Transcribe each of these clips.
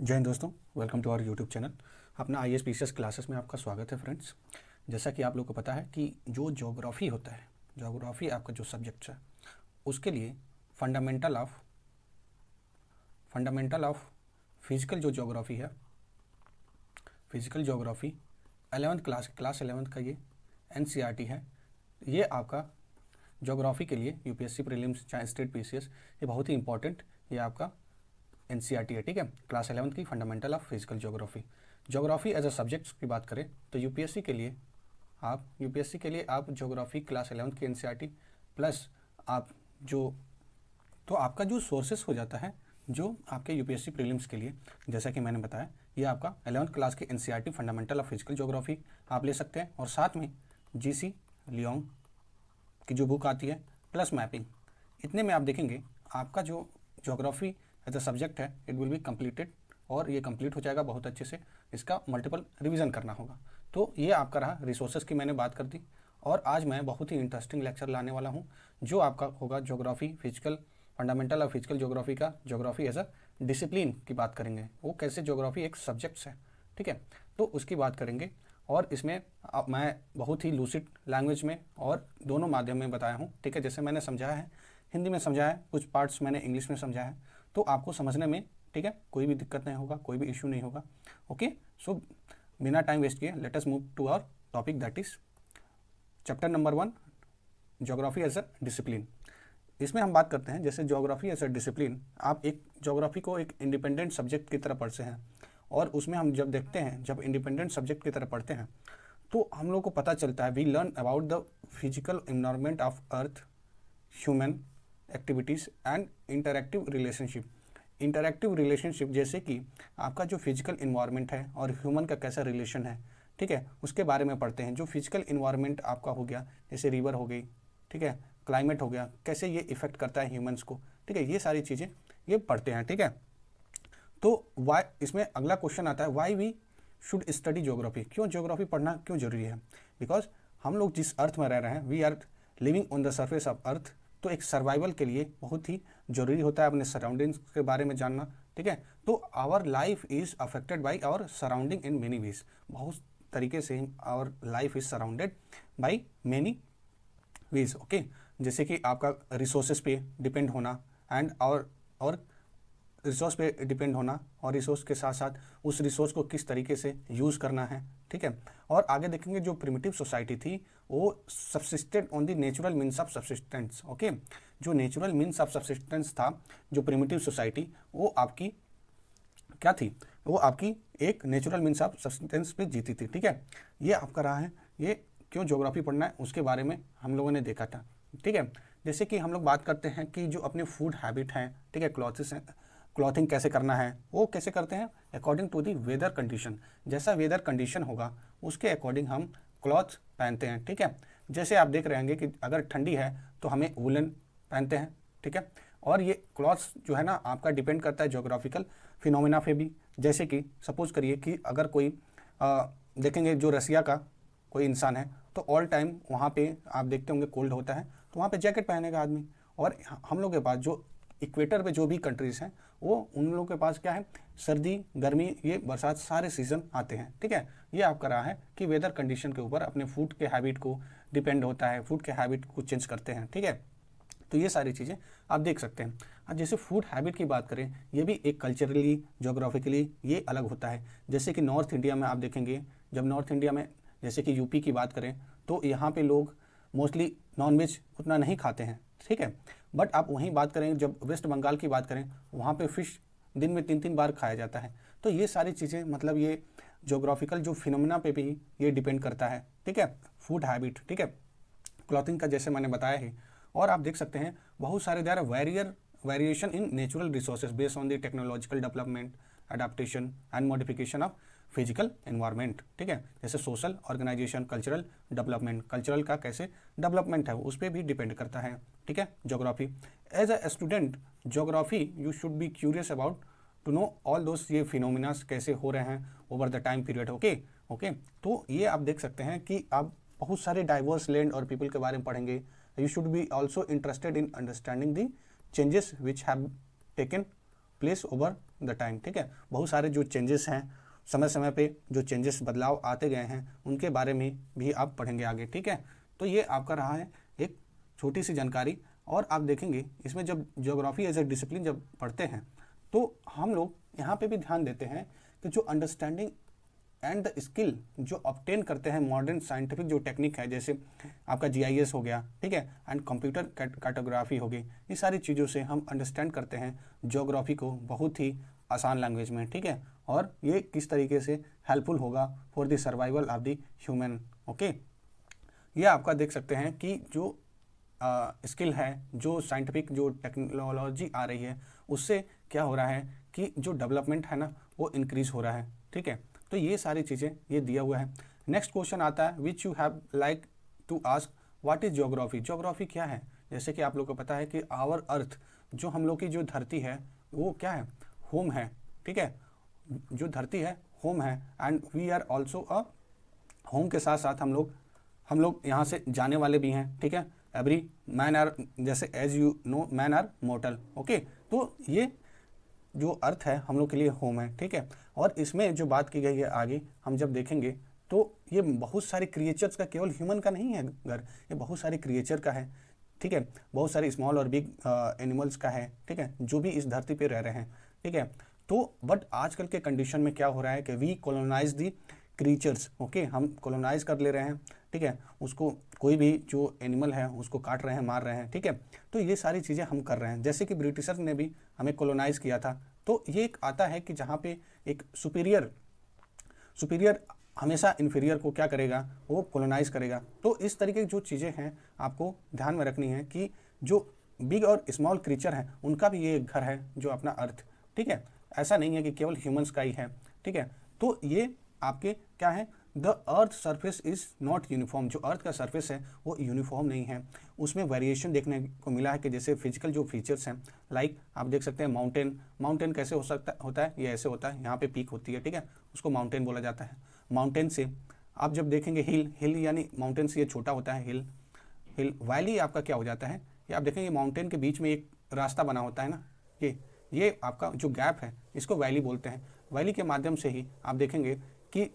जय हिंद दोस्तों, welcome to our YouTube channel. अपना IAS PCS क्लासेस में आपका स्वागत है फ्रेंड्स। जैसा कि आप लोग को पता है कि जो ज्योग्राफी होता है, ज्योग्राफी आपका जो सब्जेक्ट है उसके लिए फंडामेंटल ऑफ फिजिकल जो ज्योग्राफी है, physical geography 11th class 11th का ये NCERT है। ये आपका ज्योग्राफी के लिए UPSC प्रीलिम्स चाहे स्टेट PCS ये बहुत ही इंपॉर्टेंट ये आपका NCERT है, ठीक है। क्लास 11th की fundamental of physical geography as a subjects की बात करें तो यूपीएससी के लिए आप ज्योग्राफी क्लास 11th की NCERT प्लस आप जो तो आपका जो सोर्सेस हो जाता है जो आपके यूपीएससी प्रीलिम्स के लिए, जैसा कि मैंने बताया, ये आपका 11th क्लास की NCERT fundamental of physical geography आप ले सकते हैं और साथ में GC लियोंग की जो बुक आती है प्लस मैपिंग। इतने में आप देखेंगे आपका जो ज्योग्राफी एज अ सब्जेक्ट है इट विल बी कंप्लीटेड और ये कंप्लीट हो जाएगा बहुत अच्छे से। इसका मल्टीपल रिवीजन करना होगा। तो ये आपका रहा, रिसोर्सेज की मैंने बात कर दी। और आज मैं बहुत ही इंटरेस्टिंग लेक्चर लाने वाला हूँ जो आपका होगा geography physical fundamental of physical geography का। ज्योग्राफी एज अ डिसिप्लिन की बात करेंगे, वो कैसे ज्योग्राफी एक सब्जेक्ट्स है, ठीक है, तो उसकी बात करेंगे। और इसमें मैं बहुत ही लूसिड लैंग्वेज में और दोनों माध्यम में बताया हूँ, ठीक है। जैसे मैंने समझाया है, हिंदी में समझाया है, कुछ पार्ट्स मैंने इंग्लिश में समझाया है, तो आपको समझने में, ठीक है, कोई भी दिक्कत नहीं होगा, कोई भी इश्यू नहीं होगा। ओके, सो बिना टाइम वेस्ट किए let us move to our topic, that is chapter number 1, geography as a discipline. इसमें हम बात करते हैं जैसे ज्योग्राफी एज अ डिसिप्लिन, आप एक ज्योग्राफी को एक इंडिपेंडेंट सब्जेक्ट की तरह पढ़ते हैं और उसमें हम जब देखते हैं, जब इंडिपेंडेंट सब्जेक्ट की तरह पढ़ते हैं तो हम लोग को पता चलता है we learn about the physical environment of earth, human activities and interactive relationship, जैसे कि आपका जो फिजिकल इन्वायरमेंट है और ह्यूमन का कैसा रिलेशन है, ठीक है, उसके बारे में पढ़ते हैं। जो फिजिकल इन्वायरमेंट आपका हो गया, जैसे रिवर हो गई, ठीक है, क्लाइमेट हो गया, कैसे ये इफेक्ट करता है ह्यूमंस को, ठीक है, ये सारी चीज़ें ये पढ़ते हैं, ठीक है। तो वाई, इसमें अगला क्वेश्चन आता है why we should study geography, क्यों ज्योग्राफी पढ़ना क्यों जरूरी है? बिकॉज हम लोग जिस अर्थ में रह रहे हैं, we are living on the surface of earth, तो एक सर्वाइवल के लिए बहुत ही जरूरी होता है अपने सराउंडिंग्स के बारे में जानना, ठीक है। तो our life is affected by our surrounding in many ways, बहुत तरीके से our life is surrounded by many ways, okay. जैसे कि आपका रिसोर्सेज पे डिपेंड होना एंड और रिसोर्स पे डिपेंड होना और रिसोर्स के साथ साथ उस रिसोर्स को किस तरीके से यूज़ करना है, ठीक है। और आगे देखेंगे जो प्रिमिटिव सोसाइटी थी वो subsisted on the natural means of subsistence, okay. जो नेचुरल मीन्स ऑफ सब्सिस्टेंस था, जो प्रिमिटिव सोसाइटी, वो आपकी क्या थी? वो आपकी एक नेचुरल मीन्स ऑफ सब्सिस्टेंस पे जीती थी, ठीक है। ये आपका रहा है, ये क्यों ज्योग्राफी पढ़ना है उसके बारे में हम लोगों ने देखा था, ठीक है। जैसे कि हम लोग बात करते हैं कि जो अपने फूड हैबिट हैं, ठीक है, क्लॉथिंग कैसे करना है, वो कैसे करते हैं according to the weather condition. जैसा वेदर कंडीशन होगा उसके अकॉर्डिंग हम क्लॉथ पहनते हैं, ठीक है। जैसे आप देख रहे होंगे कि अगर ठंडी है तो हमें वुलन पहनते हैं, ठीक है। और ये क्लॉथ्स जो है ना आपका डिपेंड करता है ज्योग्राफिकल फिनोमिना पे भी। जैसे कि सपोज करिए कि अगर कोई देखेंगे जो रसिया का कोई इंसान है तो ऑल टाइम वहाँ पे आप देखते होंगे कोल्ड होता है, तो वहाँ पे जैकेट पहनेगा आदमी। और हम लोग के पास जो इक्वेटर पे जो भी कंट्रीज़ हैं वो उन लोगों के पास क्या है, सर्दी गर्मी ये बरसात सारे सीज़न आते हैं, ठीक है। ये आपका रहा है कि वेदर कंडीशन के ऊपर अपने फूड के हैबिट को डिपेंड होता है, फूड के हैबिट को चेंज करते हैं, ठीक है। तो ये सारी चीज़ें आप देख सकते हैं। अब जैसे फूड हैबिट की बात करें, ये भी एक कल्चरली ज्योग्राफिकली ये अलग होता है। जैसे कि नॉर्थ इंडिया में आप देखेंगे, जब नॉर्थ इंडिया में जैसे कि यूपी की बात करें तो यहाँ पे लोग मोस्टली नॉनवेज उतना नहीं खाते हैं, ठीक है। बट आप वहीं बात करें, जब वेस्ट बंगाल की बात करें, वहाँ पे फिश दिन में 3-3 बार खाया जाता है। तो ये सारी चीज़ें मतलब ये ज्योग्राफिकल जो फिनोमिना पे भी ये डिपेंड करता है, ठीक है, फूड हैबिट, ठीक है, क्लॉथिंग का जैसे मैंने बताया है। और आप देख सकते हैं बहुत सारे there variation in natural resources based on the technological development, adaptation and modification of physical environment, ठीक है। जैसे social organisation, cultural development, cultural का कैसे डेवलपमेंट है उस पर भी डिपेंड करता है, ठीक है, geography. As a student geography you should be curious about to know all those ये फिनोमिनास कैसे हो रहे हैं over the time period, okay. तो ये आप देख सकते हैं कि आप बहुत सारे डाइवर्स लैंड और पीपल के बारे में पढ़ेंगे। You should B also interested in understanding the changes which have taken place over the time, ठीक है। बहुत सारे जो चेंजेस हैं समय समय पे, जो चेंजेस बदलाव आते गए हैं उनके बारे में भी आप पढ़ेंगे आगे, ठीक है। तो ये आपका रहा है एक छोटी सी जानकारी। और आप देखेंगे इसमें जब ज्योग्राफी एज ए डिसिप्लिन जब पढ़ते हैं तो हम लोग यहाँ पे भी ध्यान देते हैं कि जो अंडरस्टैंडिंग एंड द स्किल जो ऑब्टेन करते हैं मॉडर्न साइंटिफिक जो टेक्निक है, जैसे आपका GIS हो गया, ठीक है, एंड कंप्यूटर कार्टोग्राफी हो गई, ये सारी चीज़ों से हम अंडरस्टैंड करते हैं ज्योग्राफी को बहुत ही आसान लैंग्वेज में, ठीक है। और ये किस तरीके से हेल्पफुल होगा for the survival of the human, okay. ये आपका देख सकते हैं कि जो स्किल है, जो साइंटिफिक जो टेक्नोलॉजी आ रही है उससे क्या हो रहा है कि जो डेवलपमेंट है ना वो इंक्रीज हो रहा है, ठीक है। तो ये सारी चीज़ें ये दिया हुआ है। नेक्स्ट क्वेश्चन आता है which you have like to ask what is geography. Geography क्या है? जैसे कि आप लोग को पता है कि आवर अर्थ, जो हम लोग की जो धरती है वो क्या है? होम है, ठीक है। जो धरती है होम है and we are also a home के साथ साथ हम लोग यहाँ से जाने वाले भी हैं, ठीक है। एवरी मैन आर, जैसे as you know man are mortal, okay. तो ये जो अर्थ है हम लोग के लिए होम है, ठीक है। और इसमें जो बात की गई है आगे हम जब देखेंगे तो ये बहुत सारे क्रिएचर्स का, केवल ह्यूमन का नहीं है घर, ये बहुत सारे क्रिएचर का है, ठीक है। बहुत सारे स्मॉल और बिग एनिमल्स का है, ठीक है, जो भी इस धरती पे रह रहे हैं, ठीक है। तो बट आजकल के कंडीशन में क्या हो रहा है कि we colonise the creatures, okay, हम कॉलोनाइज कर ले रहे हैं, ठीक है। उसको कोई भी जो एनिमल है उसको काट रहे हैं, मार रहे हैं, ठीक है। तो ये सारी चीज़ें हम कर रहे हैं, जैसे कि ब्रिटिशर ने भी हमें कॉलोनाइज किया था। तो ये एक आता है कि जहाँ पे एक सुपीरियर हमेशा इन्फीरियर को क्या करेगा? वो कॉलोनाइज करेगा। तो इस तरीके की जो चीज़ें हैं आपको ध्यान में रखनी है कि जो बिग और स्मॉल क्रीचर हैं उनका भी ये एक घर है जो अपना अर्थ, ठीक है। ऐसा नहीं है कि केवल ह्यूमंस का ही है, ठीक है। तो ये आपके क्या है? The earth surface is not uniform. जो अर्थ का सरफेस है वो यूनिफॉर्म नहीं है, उसमें वेरिएशन देखने को मिला है कि जैसे फिजिकल जो फीचर्स हैं, लाइक आप देख सकते हैं माउंटेन कैसे होता है, ये ऐसे होता है, यहाँ पे पीक होती है, ठीक है, उसको माउंटेन बोला जाता है। माउंटेन से आप जब देखेंगे हिल यानी माउंटेन से ये छोटा होता है हिल। वैली आपका क्या हो जाता है? ये आप देखेंगे माउंटेन के बीच में एक रास्ता बना होता है ना, ये आपका जो गैप है इसको वैली बोलते हैं। वैली के माध्यम से ही आप देखेंगे कि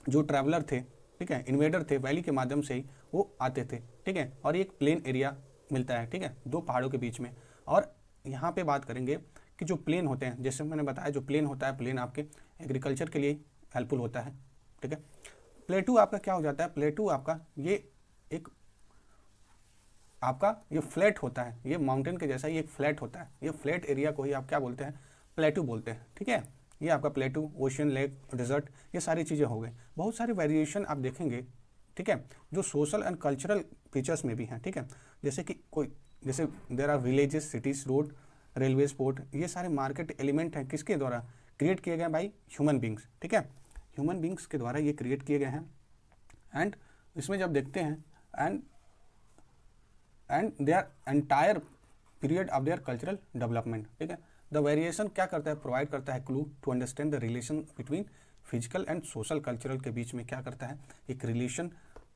जो ट्रैवलर थे, ठीक है, इन्वेडर थे, वैली के माध्यम से ही वो आते थे, ठीक है। और एक प्लेन एरिया मिलता है, ठीक है, दो पहाड़ों के बीच में। और यहाँ पे बात करेंगे कि जो प्लेन होते हैं, जैसे मैंने बताया जो प्लेन होता है, प्लेन आपके एग्रीकल्चर के लिए हेल्पफुल होता है, ठीक है। प्लेटू आपका क्या हो जाता है? प्लेटू आपका ये एक आपका ये फ्लैट होता है, ये माउंटेन के जैसा ये एक फ्लैट होता है। ये फ्लैट एरिया को ही आप क्या बोलते हैं? प्लेटू बोलते हैं, ठीक है। ये आपका प्लेटू, ओशियन, लेक, डेजर्ट, ये सारी चीज़ें हो गई। बहुत सारे वेरिएशन आप देखेंगे, ठीक है, जो सोशल एंड कल्चरल फीचर्स में भी हैं, ठीक है। जैसे कि जैसे there are villages, cities, road, railway, port, ये सारे मार्केट एलिमेंट हैं किसके द्वारा क्रिएट किए गए? बाई ह्यूमन बींग्स, ठीक है। ह्यूमन बींग्स के द्वारा ये क्रिएट किए गए हैं। एंड इसमें जब देखते हैं and their entire period of their cultural development, ठीक है। द वेरिएशन क्या करता है? प्रोवाइड करता है clue to understand the relation between physical and social cultural के बीच में क्या करता है? एक रिलेशन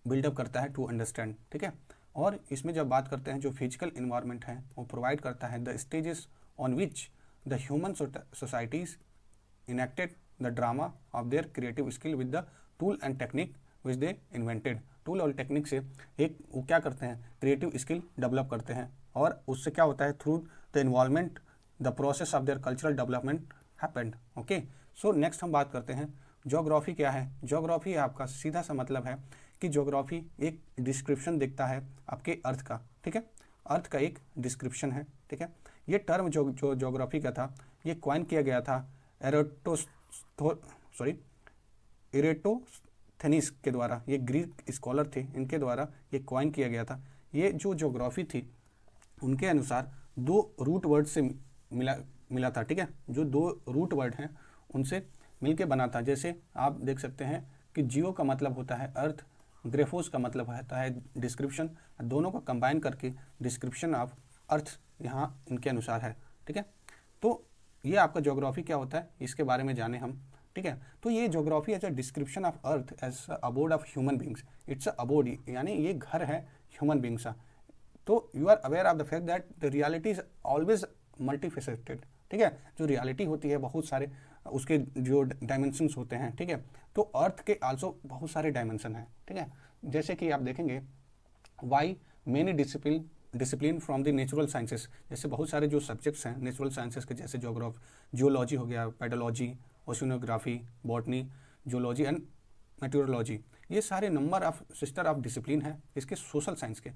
बिल्डअप करता है टू अंडरस्टैंड, ठीक है। और इसमें जब बात करते हैं जो फिजिकल इन्वायरमेंट है वो प्रोवाइड करता है the stages on which the human societies enacted the drama of their creative skill with the tool and technique which they invented. Tool और टेक्निक से एक वो क्या करते हैं? क्रिएटिव स्किल डेवलप करते हैं। और उससे क्या होता है? Through the involvement the process of their cultural development happened, okay. So next हम बात करते हैं ज्योग्राफी क्या है। ज्योग्राफी आपका सीधा सा मतलब है कि ज्योग्राफी एक डिस्क्रिप्शन देखता है आपके अर्थ का, ठीक है। अर्थ का एक डिस्क्रिप्शन है, ठीक है। ये टर्म जो ज्योग्राफी का था ये क्वाइन किया गया था इरेटोस्थेनीस के द्वारा। ये ग्रीक स्कॉलर थे, इनके द्वारा ये क्वाइन किया गया था। ये जो ज्योग्राफी थी उनके अनुसार दो रूट वर्ड से मिला था, ठीक है। जो दो रूट वर्ड हैं उनसे मिलके बना था। जैसे आप देख सकते हैं कि जियो का मतलब होता है अर्थ, ग्रेफोस का मतलब होता है डिस्क्रिप्शन, दोनों को कंबाइन करके डिस्क्रिप्शन ऑफ अर्थ यहाँ इनके अनुसार है, ठीक है। तो ये आपका ज्योग्राफी क्या होता है इसके बारे में जाने हम, ठीक है। तो ये geography as a description of earth as abode of human beings. It's a abode, यानी ये घर है ह्यूमन बींग्स का। तो you are aware of the fact that the reality is always multifaceted, ठीक है। जो रियलिटी होती है बहुत सारे उसके जो डायमेंशंस होते हैं, ठीक है। तो अर्थ के आल्सो बहुत सारे डायमेंशन हैं, ठीक है। जैसे कि आप देखेंगे why many discipline from the natural sciences, जैसे बहुत सारे जो सब्जेक्ट्स हैं नेचुरल साइंसेस के, जैसे जियोलॉजी हो गया, pedology, oceanography, botany, geology and meteorology, ये सारे number of sister of discipline है इसके सोशल साइंस के।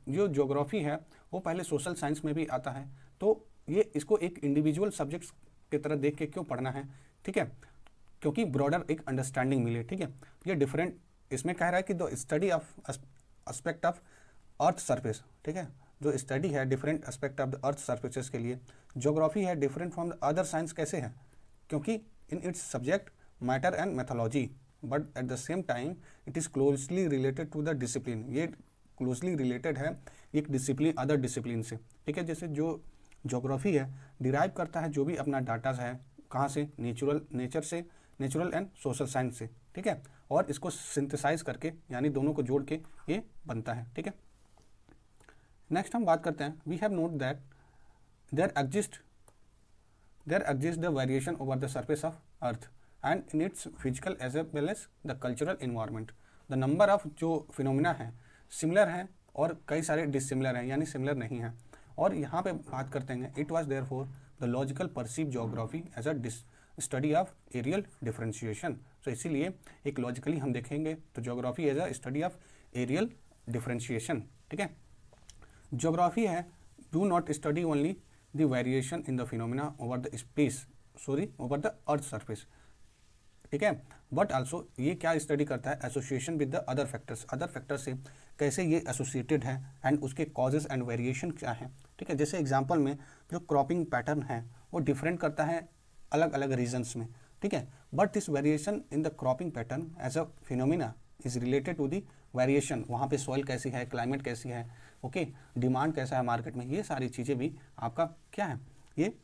जो ज्योग्राफी है वो पहले सोशल साइंस में भी आता है, तो ये इसको एक इंडिविजुअल सब्जेक्ट्स की तरह देख के क्यों पढ़ना है, ठीक है, क्योंकि ब्रॉडर एक अंडरस्टैंडिंग मिले, ठीक है। ये डिफरेंट इसमें कह रहा है कि the study of aspect of earth surface, ठीक है, जो स्टडी है different aspect of the earth surfaces के लिए ज्योग्राफी है different from the other science. कैसे है, क्योंकि in its subject matter and methodology, but at the same time it is closely related to the discipline, ये closely related है एक discipline other discipline से, ठीक है। जैसे जो ज्योग्राफी है डिराइव करता है जो भी अपना डाटा है कहाँ से, नेचर से, नेचुरल एंड सोशल साइंस से, ठीक है, और इसको सिंथेसाइज करके यानी दोनों को जोड़ के ये बनता है, ठीक है। नेक्स्ट हम बात करते हैं, we have note that there exist the variation over the surface of earth and in its physical as well as the cultural environment. The number of जो फिनोमिना है सिमिलर हैं और कई सारे डिसिमिलर हैं यानी सिमिलर नहीं हैं। और यहाँ पे बात करते हैं it was there for the logical perceive geography as a study of areal differentiation. तो इसीलिए एक लॉजिकली हम देखेंगे तो geography as a study of areal differentiation, ठीक है। ज्योग्राफी है do not study only the variation in the phenomena over the earth surface, ठीक है, बट आल्सो ये क्या स्टडी करता है, association with the other factors से कैसे ये एसोसिएटेड है एंड उसके कॉजेज एंड वेरिएशन क्या है, ठीक है। जैसे एग्जांपल में जो क्रॉपिंग पैटर्न है वो डिफरेंट करता है अलग अलग रीजन्स में, ठीक है, but this variation in the cropping pattern as a phenomena is related to the variation, वहाँ पे सॉइल कैसी है, क्लाइमेट कैसी है, ओके, डिमांड कैसा है मार्केट में, ये सारी चीज़ें भी आपका क्या है, ये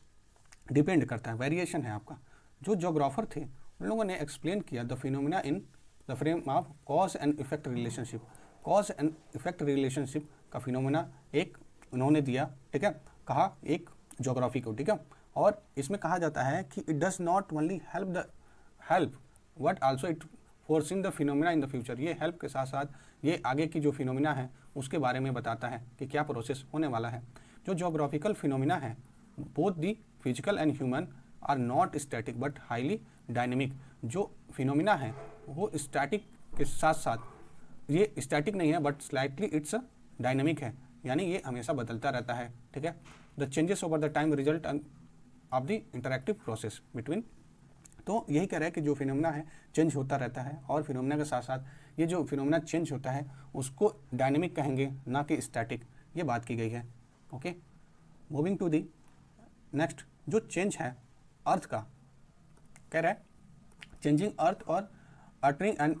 डिपेंड करता है, वेरिएशन है आपका। जो जोग्राफर थे उन लोगों ने एक्सप्लेन किया the phenomena in the frame of cause and effect relationship. Cause and effect relationship का फिनोमिना एक उन्होंने दिया, ठीक है, कहा एक ज्योग्राफी को, ठीक है। और इसमें कहा जाता है कि it does not only help but also it forcing the phenomena in the future. ये हेल्प के साथ साथ ये आगे की जो फिनोमिना है उसके बारे में बताता है कि क्या प्रोसेस होने वाला है। जो ज्योग्राफिकल फिनोमिना है both the physical and human are not static but highly dynamic. जो फिनोमिना है वो स्टैटिक के साथ साथ ये स्टैटिक नहीं है बट स्लाइटली इट्स डायनेमिक है, यानी ये हमेशा बदलता रहता है, ठीक है। The changes over the time result of the interactive process between. तो यही कह रहा है कि जो फिनोमिना है चेंज होता रहता है और फिनोमिना के साथ साथ ये जो फिनोमिना चेंज होता है उसको डायनेमिक कहेंगे ना कि स्टैटिक, ये बात की गई है, okay. Moving to the next, जो चेंज है अर्थ का, कह रहा है चेंजिंग अर्थ और uttering and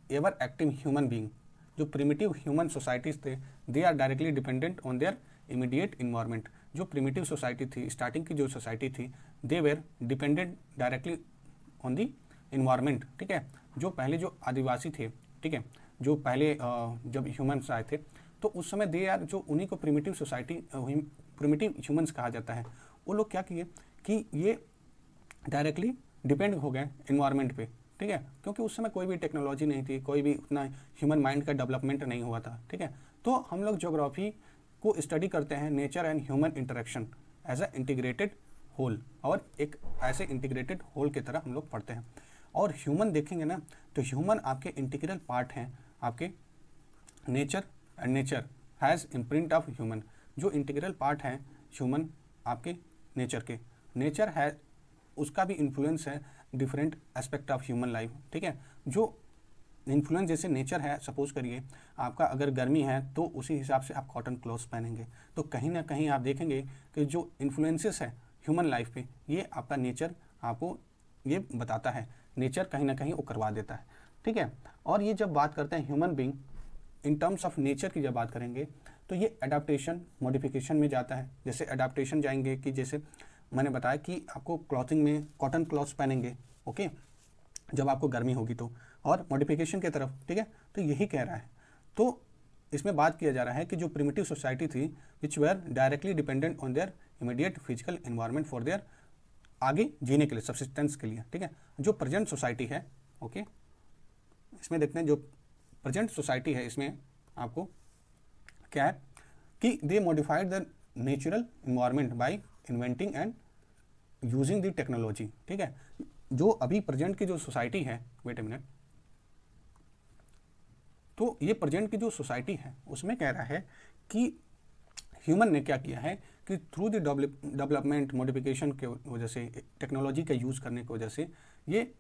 ever active human being. जो प्रिमिटिव ह्यूमन सोसाइटीज थे they are directly dependent on their immediate environment. जो प्रिमिटिव सोसाइटी थी, स्टार्टिंग की जो सोसाइटी थी, they were dependent directly on the environment, ठीक है। जो पहले जो आदिवासी थे, ठीक है, जो पहले जब ह्यूमन्स आए थे तो उस समय दे आर जो उन्हीं को प्रिमिटिव सोसाइटी प्रिमिटिव ह्यूमन्स कहा जाता है। वो लोग क्या किए कि ये डायरेक्टली डिपेंड हो गए इन्वायरमेंट पे, ठीक है, क्योंकि उस समय कोई भी टेक्नोलॉजी नहीं थी, कोई भी उतना ह्यूमन माइंड का डेवलपमेंट नहीं हुआ था, ठीक है। तो हम लोग ज्योग्राफी को स्टडी करते हैं nature and human interaction as a integrated whole, और एक ऐसे इंटीग्रेटेड होल की तरह हम लोग पढ़ते हैं। और ह्यूमन देखेंगे ना तो ह्यूमन आपके इंटीग्रल पार्ट हैं आपके nature, and nature has imprint of human. जो इंटीग्रल पार्ट हैं ह्यूमन आपके नेचर के, नेचर है उसका भी इन्फ्लुएंस है different aspect of human life, ठीक है। जो इन्फ्लुएंस जैसे नेचर है, सपोज करिए आपका अगर गर्मी है तो उसी हिसाब से आप कॉटन क्लॉथ्स पहनेंगे, तो कहीं ना कहीं आप देखेंगे कि जो इन्फ्लुएंसेस है ह्यूमन लाइफ पे ये आपका नेचर आपको ये बताता है, नेचर कहीं ना कहीं वो करवा देता है, ठीक है। और ये जब बात करते हैं human being in terms of nature की जब बात करेंगे तो ये एडाप्टेशन मॉडिफिकेशन में जाता है। जैसे एडाप्टेशन जाएंगे कि जैसे मैंने बताया कि आपको क्लॉथिंग में कॉटन क्लॉथ्स पहनेंगे, ओके, जब आपको गर्मी होगी तो, और मॉडिफिकेशन की तरफ, ठीक है। तो यही कह रहा है। तो इसमें बात किया जा रहा है कि जो प्रिमिटिव सोसाइटी थी विच where directly dependent on their immediate physical environment for their आगे जीने के लिए, सब्सिस्टेंस के लिए, ठीक है। जो प्रेजेंट सोसाइटी है, ओके, इसमें देखते हैं जो प्रेजेंट सोसाइटी है, इसमें आपको क्या है कि they modified the natural environment by inventing and using the technology, ठीक है। जो अभी प्रेजेंट की जो सोसाइटी है, वेट अ मिनट, तो ये प्रेजेंट की जो सोसाइटी है उसमें कह रहा है कि ह्यूमन ने क्या किया है कि थ्रू द डेवलपमेंट मॉडिफिकेशन के वजह से, टेक्नोलॉजी का यूज़ करने की वजह से ये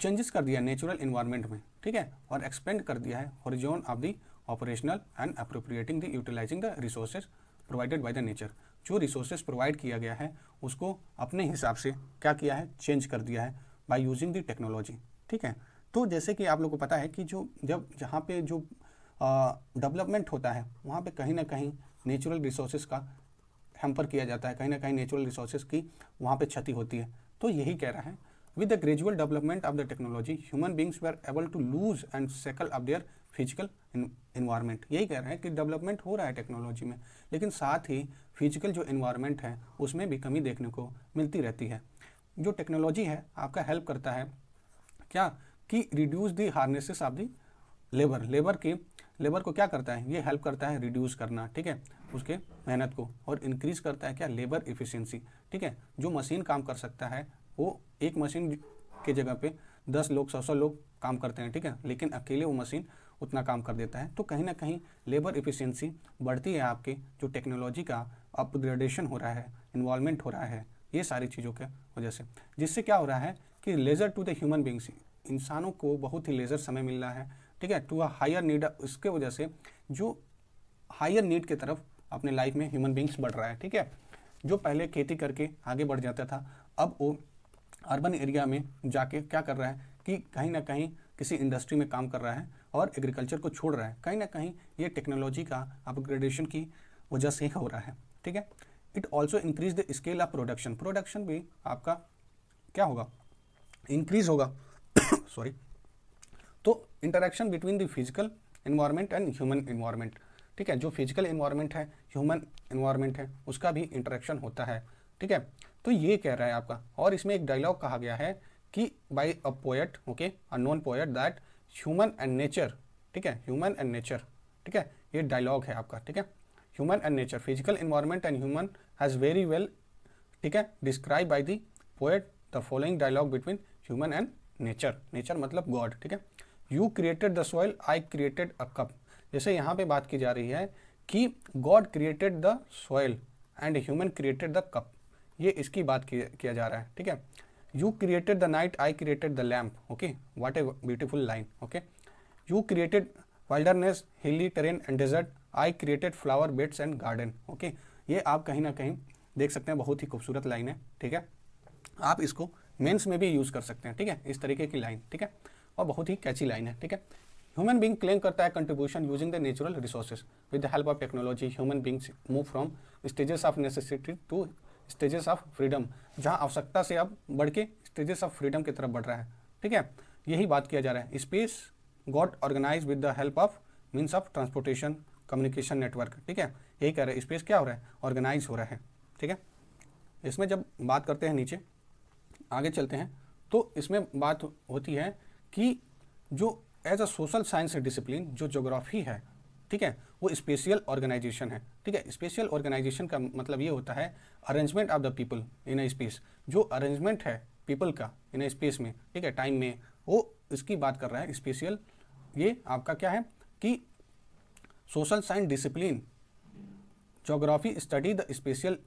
चेंजेस कर दिया नेचुरल इन्वायरमेंट में, ठीक है, और एक्सपेंड कर दिया है horizon of the operational and appropriating the utilising the resources provided by the nature. जो रिसोर्सेज प्रोवाइड किया गया है उसको अपने हिसाब से क्या किया है, चेंज कर दिया है बाय यूजिंग द टेक्नोलॉजी, ठीक है। तो जैसे कि आप लोगों को पता है कि जब जहाँ पे जो डेवलपमेंट होता है वहाँ पे कहीं ना कहीं नेचुरल रिसोर्सेज का हैम्पर किया जाता है, कहीं ना कहीं नेचुरल रिसोर्सेज की वहाँ पे क्षति होती है। तो यही कह रहा है, with the gradual development of the technology human beings were able to loose and shackle of their physical environment. यही कह रहा है कि डेवलपमेंट हो रहा है टेक्नोलॉजी में, लेकिन साथ ही फिजिकल जो इन्वायरमेंट है उसमें भी कमी देखने को मिलती रहती है। जो टेक्नोलॉजी है आपका हेल्प करता है क्या कि reduce the harnesses of the labour को क्या करता है, ये हेल्प करता है रिड्यूस करना, ठीक है, उसके मेहनत को, और इंक्रीज करता है क्या, लेबर इफिशिएंसी, ठीक है। जो मशीन काम कर सकता है वो एक मशीन के जगह पे 10 लोग 100 लोग काम करते हैं, ठीक है, लेकिन अकेले वो मशीन उतना काम कर देता है। तो कहीं ना कहीं लेबर इफिशिएंसी बढ़ती है आपकी, जो टेक्नोलॉजी का अपग्रेडेशन हो रहा है, इन्वॉल्वमेंट हो रहा है, ये सारी चीज़ों के वजह से, जिससे क्या हो रहा है कि leisure to the human beings, इंसानों को बहुत ही लेजर समय मिल रहा है, ठीक है, टू अ हायर नीड। इसके वजह से जो हायर नीड की तरफ अपने लाइफ में ह्यूमन बींग्स बढ़ रहा है, ठीक है। जो पहले खेती करके आगे बढ़ जाता था, अब वो अर्बन एरिया में जाके क्या कर रहा है कि कहीं ना कहीं किसी इंडस्ट्री में काम कर रहा है और एग्रीकल्चर को छोड़ रहा है। कहीं ना कहीं ये टेक्नोलॉजी का अपग्रेडेशन की वजह से हो रहा है, ठीक है। It also increase the scale of production भी आपका क्या होगा, इंक्रीज होगा सॉरी। तो interaction between the physical environment and human environment, ठीक है, जो फिजिकल इन्वायरमेंट है, ह्यूमन इन्वायरमेंट है, उसका भी इंटरेक्शन होता है, ठीक है। तो ये कह रहा है आपका, और इसमें एक डायलॉग कहा गया है कि by a poet, okay, a known poet, that human and nature, ठीक है, ह्यूमन एंड नेचर, ठीक है, ये डायलॉग है आपका, ठीक है। Human and nature, physical environment and human has very well, ठीक है, describe by the poet the following dialogue between human and nature. Nature मतलब गॉड, ठीक है। You created the soil, I created a cup. जैसे यहाँ पे बात की जा रही है कि God created the soil and human created the cup, ये इसकी बात किया जा रहा है, ठीक है। You created the night, I created the lamp, okay, what a beautiful line, okay. You created wilderness, hilly terrain and desert, I created flower beds and garden, okay. ये आप कहीं ना कहीं देख सकते हैं, बहुत ही खूबसूरत लाइन है, ठीक है। आप इसको मेंस में भी यूज़ कर सकते हैं, ठीक है, इस तरीके की लाइन, ठीक है, और बहुत ही कैची लाइन है, ठीक है। ह्यूमन बींग क्लेम करता है contribution using the natural resources with the help of technology. Human beings move from stages of necessity two stages of freedom, जहाँ आवश्यकता से अब बढ़ के स्टेजेस ऑफ फ्रीडम की तरफ बढ़ रहा है, ठीक है। यही बात किया जा रहा है। Space got organise with the help of means of transportation communication network, ठीक है, यही कह रहे हैं, स्पेस क्या हो रहा है, ऑर्गेनाइज हो रहा है, ठीक है। इसमें जब बात करते हैं, नीचे आगे चलते हैं, तो इसमें बात होती है कि जो as a social science discipline जो ज्योग्राफी है, ठीक है, वो स्पेशियल ऑर्गेनाइजेशन है, ठीक है। स्पेशियल ऑर्गेनाइजेशन का मतलब ये होता है arrangement of the people in a space, जो अरेंजमेंट है पीपल का इन अ स्पेस में, ठीक है, टाइम में, वो इसकी बात कर रहा है स्पेशियल। ये आपका क्या है कि social science discipline geography study the spatial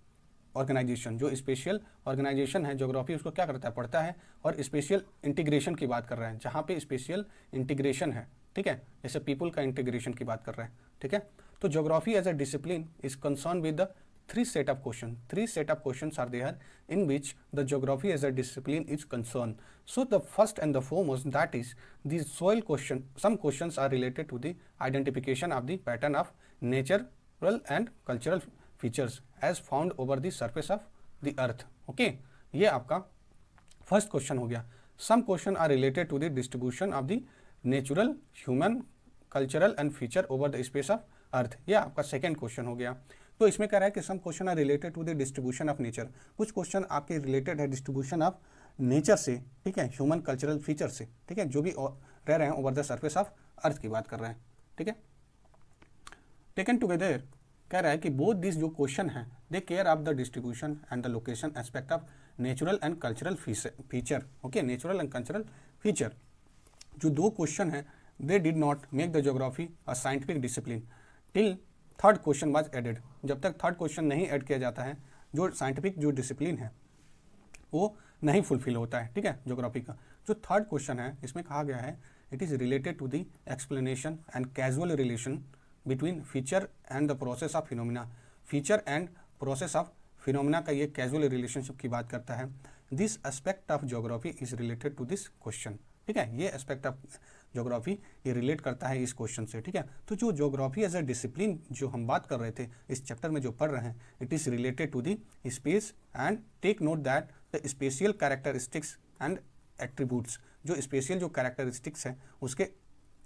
organisation, जो स्पेशल ऑर्गेनाइजेशन है ज्योग्राफी उसको क्या करता है, पढ़ता है, और स्पेशल इंटीग्रेशन की बात कर रहा है, जहाँ पे स्पेशल इंटीग्रेशन है, ठीक है, जैसे पीपल का इंटीग्रेशन की बात कर रहा है, ठीक है। तो geography as a discipline is concern with the three set of questions are there in which the geography as a discipline is concern. So the first and the foremost that is the soil question. Some questions are related to the identification of the pattern of natural and cultural features as found over the surface of the earth, okay, ये आपका first question हो गया। Some question are related to the distribution of the natural, human, cultural and feature over the space of earth, ये आपका second question हो गया। तो इसमें कह रहा है कि some question are related to the distribution of nature, कुछ क्वेश्चन आपके रिलेटेड है डिस्ट्रीब्यूशन ऑफ नेचर से, ठीक है, ह्यूमन कल्चरल फीचर से, ठीक है, जो भी रह रहे हैं ओवर द सरफेस ऑफ अर्थ की बात कर रहे हैं, ठीक है। टेकन टुगेदर कह रहा है कि बोथ दिस जो क्वेश्चन है they care of the distribution and the location aspect of natural and cultural feature, okay, natural and cultural feature. जो दो क्वेश्चन है they did not make the geography a scientific discipline till third question was added, जब तक third question नहीं add किया जाता है जो साइंटिफिक जो डिसिप्लिन है वो नहीं फुलफिल होता है, ठीक है, ज्योग्राफी का। जो थर्ड क्वेश्चन है इसमें कहा गया है it is related to the explanation and casual relation between feature and the process of phenomena, feature and process of phenomena का ये कैजुअल रिलेशनशिप की बात करता है। This aspect of geography is related to this question, ठीक है, ये aspect of geography ये रिलेट करता है इस क्वेश्चन से, ठीक है। तो जो ज्योग्राफी एज अ डिसिप्लिन जो हम बात कर रहे थे इस चैप्टर में जो पढ़ रहे हैं, it is related to the space and take note that the spatial characteristics and attributes, जो स्पेशियल जो कैरेक्टरिस्टिक्स है उसके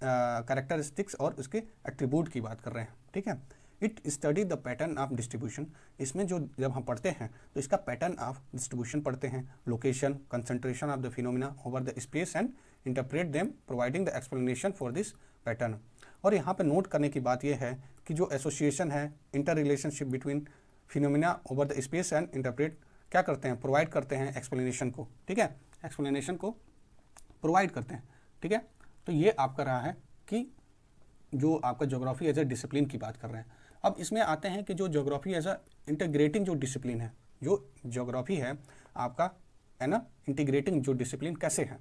कैरेक्टरिस्टिक्स और उसके एट्रीब्यूट की बात कर रहे हैं, ठीक है। It study the pattern of distribution, इसमें जो जब हम पढ़ते हैं तो इसका पैटर्न ऑफ डिस्ट्रीब्यूशन पढ़ते हैं, location, concentration of the phenomena over the space and interpret them providing the explanation for this pattern. और यहाँ पे नोट करने की बात यह है कि जो एसोसिएशन है, inter relationship between phenomena over the space and interpret क्या करते हैं, प्रोवाइड करते हैं एक्सप्लेनेशन को, ठीक है, एक्सप्लेनेशन को प्रोवाइड करते हैं, ठीक है। तो ये आपका रहा है कि जो आपका ज्योग्राफी एज ए डिसिप्लिन की बात कर रहे हैं। अब इसमें आते हैं कि जो ज्योग्राफी एज अ इंटीग्रेटिंग जो डिसिप्लिन है, जो ज्योग्राफी है आपका है ना, इंटीग्रेटिंग जो डिसिप्लिन कैसे है।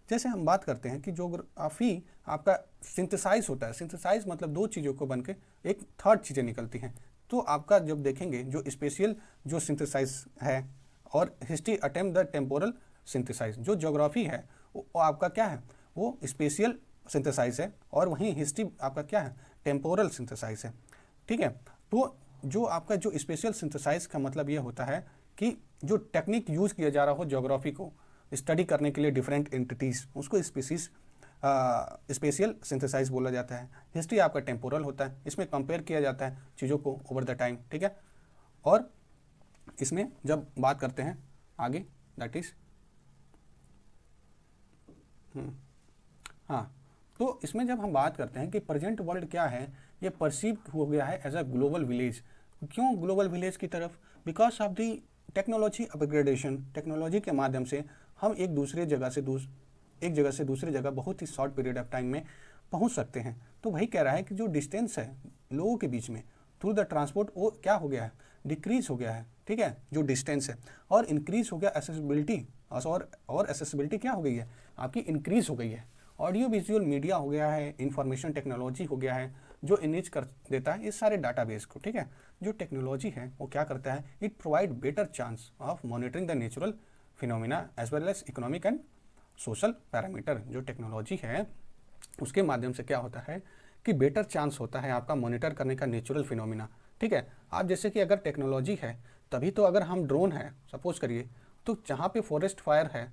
जैसे हम बात करते हैं कि ज्योग्राफी आपका सिंथेसाइज होता है, सिंथेसाइज मतलब दो चीज़ों को बन के एक थर्ड चीज़ें निकलती हैं। तो आपका जब देखेंगे जो स्पेशियल जो सिंथेसाइज है और history attempt the temporal synthesise, जो ज्योग्राफी है वो आपका क्या है, वो स्पेशियल सिंथेसाइज है और वहीं हिस्ट्री आपका क्या है, टेम्पोरल सिंथेसाइज है, ठीक है। तो जो आपका जो स्पेशियल सिंथेसाइज का मतलब ये होता है कि जो टेक्निक यूज़ किया जा रहा हो ज्योग्राफी को स्टडी करने के लिए डिफरेंट एंटिटीज़, उसको स्पेशियल सिंथेसाइज बोला जाता है। हिस्ट्री आपका टेम्पोरल होता है, इसमें कंपेयर किया जाता है चीज़ों को ओवर द टाइम, ठीक है। और इसमें जब बात करते हैं आगे दैट इज़ हाँ, तो इसमें जब हम बात करते हैं कि प्रेजेंट वर्ल्ड क्या है, ये परसीव हो गया है एज अ ग्लोबल विलेज। क्यों ग्लोबल विलेज की तरफ? Because of the technology upgradation, technology के माध्यम से हम एक जगह से दूसरी जगह बहुत ही शॉर्ट पीरियड ऑफ टाइम में पहुंच सकते हैं। तो वही कह रहा है कि जो डिस्टेंस है लोगों के बीच में थ्रू द ट्रांसपोर्ट वो क्या हो गया है, डिक्रीज हो गया है, ठीक है, जो डिस्टेंस है, और इंक्रीज हो गया एसेसिबिलिटी, और एसेसिबिलिटी क्या हो गई है आपकी, इंक्रीज हो गई है। ऑडियो विजुअल मीडिया हो गया है, इंफॉर्मेशन टेक्नोलॉजी हो गया है, जो इनिच कर देता है इस सारे डाटाबेस को, ठीक है। जो टेक्नोलॉजी है वो क्या करता है, it provide better chance of monitoring the natural phenomena as well as economic and social parameter. जो टेक्नोलॉजी है उसके माध्यम से क्या होता है कि बेटर चांस होता है आपका मॉनिटर करने का नेचुरल फिनोमिना, ठीक है। आप जैसे कि अगर टेक्नोलॉजी है तभी तो अगर हम ड्रोन है सपोज करिए, तो जहाँ पे फॉरेस्ट फायर है,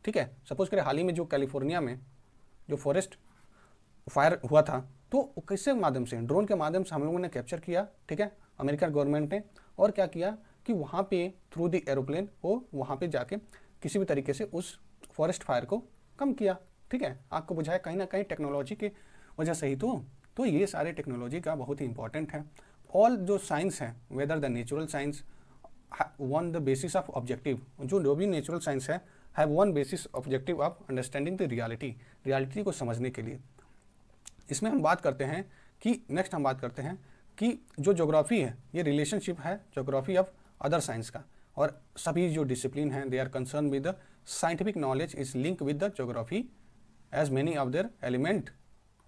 ठीक है, सपोज करिए हाल ही में जो कैलिफोर्निया में जो फॉरेस्ट फायर हुआ था, तो किसके माध्यम से, ड्रोन के माध्यम से हम लोगों ने कैप्चर किया, ठीक है, अमेरिकन गवर्नमेंट ने। और क्या किया कि वहाँ पे थ्रू द एरोप्लेन वो वहाँ पे जाके किसी भी तरीके से उस फॉरेस्ट फायर को कम किया, ठीक है। आपको बुझाया कहीं ना कहीं टेक्नोलॉजी की वजह से ही तो ये सारे टेक्नोलॉजी का बहुत ही इंपॉर्टेंट है। ऑल जो साइंस है, whether the natural science one the basis of objective, जो भी नेचुरल साइंस है have one basis objective of understanding the reality को समझने के लिए। इसमें हम बात करते हैं कि नेक्स्ट हम बात करते हैं कि जो ज्योग्राफी है ये रिलेशनशिप है ज्योग्राफी ऑफ अदर साइंस का, और सभी जो डिसिप्लिन हैं they are concern with the scientific knowledge is link with the geography as many of their element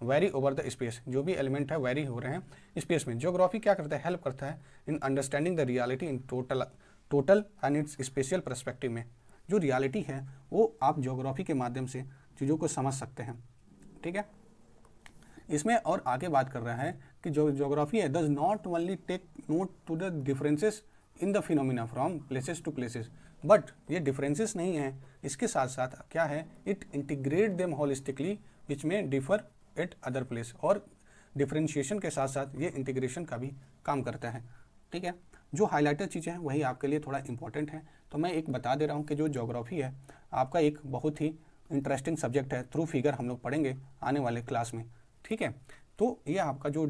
vary over the space. जो भी एलिमेंट है वेरी हो रहे हैं स्पेस में। ज्योग्राफी क्या करता है, हेल्प करता है in understanding the reality in total and it's special perspective में। जो रियलिटी है वो आप ज्योग्राफी के माध्यम से चीज़ों को समझ सकते हैं, ठीक है। इसमें और आगे बात कर रहा है कि जो ज्योग्राफी है does not only take note to the differences in the phenomena from places to places, but ये डिफरेंसेस नहीं है, इसके साथ साथ क्या है, it integrate them holistically which में डिफर एट अदर प्लेस। और डिफरेंशिएशन के साथ साथ ये इंटीग्रेशन का भी काम करता है। ठीक है। जो हाईलाइटेड चीज़ें हैं वही आपके लिए थोड़ा इंपॉर्टेंट है। तो मैं एक बता दे रहा हूँ कि जो ज्योग्राफी है आपका एक बहुत ही इंटरेस्टिंग सब्जेक्ट है, थ्रू फिगर हम लोग पढ़ेंगे आने वाले क्लास में, ठीक है। तो ये आपका जो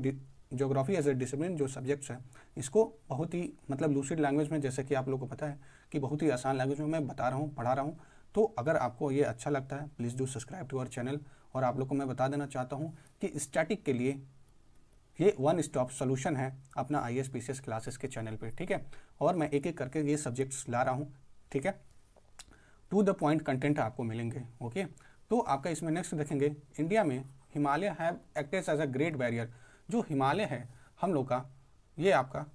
ज्योग्राफी एज ए डिसिप्लिन जो सब्जेक्ट्स है, इसको बहुत ही मतलब लूसिड लैंग्वेज में, जैसे कि आप लोगों को पता है कि बहुत ही आसान लैंग्वेज में मैं बता रहा हूँ, पढ़ा रहा हूँ। तो अगर आपको ये अच्छा लगता है please do subscribe to our channel. और आप लोग को मैं बता देना चाहता हूँ कि स्टैटिक के लिए ये वन स्टॉप सोल्यूशन है अपना IAS PCS क्लासेस के चैनल पे, ठीक है। और मैं एक एक करके ये सब्जेक्ट्स ला रहा हूँ, ठीक है। टू द पॉइंट कंटेंट आपको मिलेंगे, ओके। तो आपका इसमें नेक्स्ट देखेंगे, इंडिया में Himalaya have acted as a great barrier. जो हिमालय है हम लोग का, ये आपका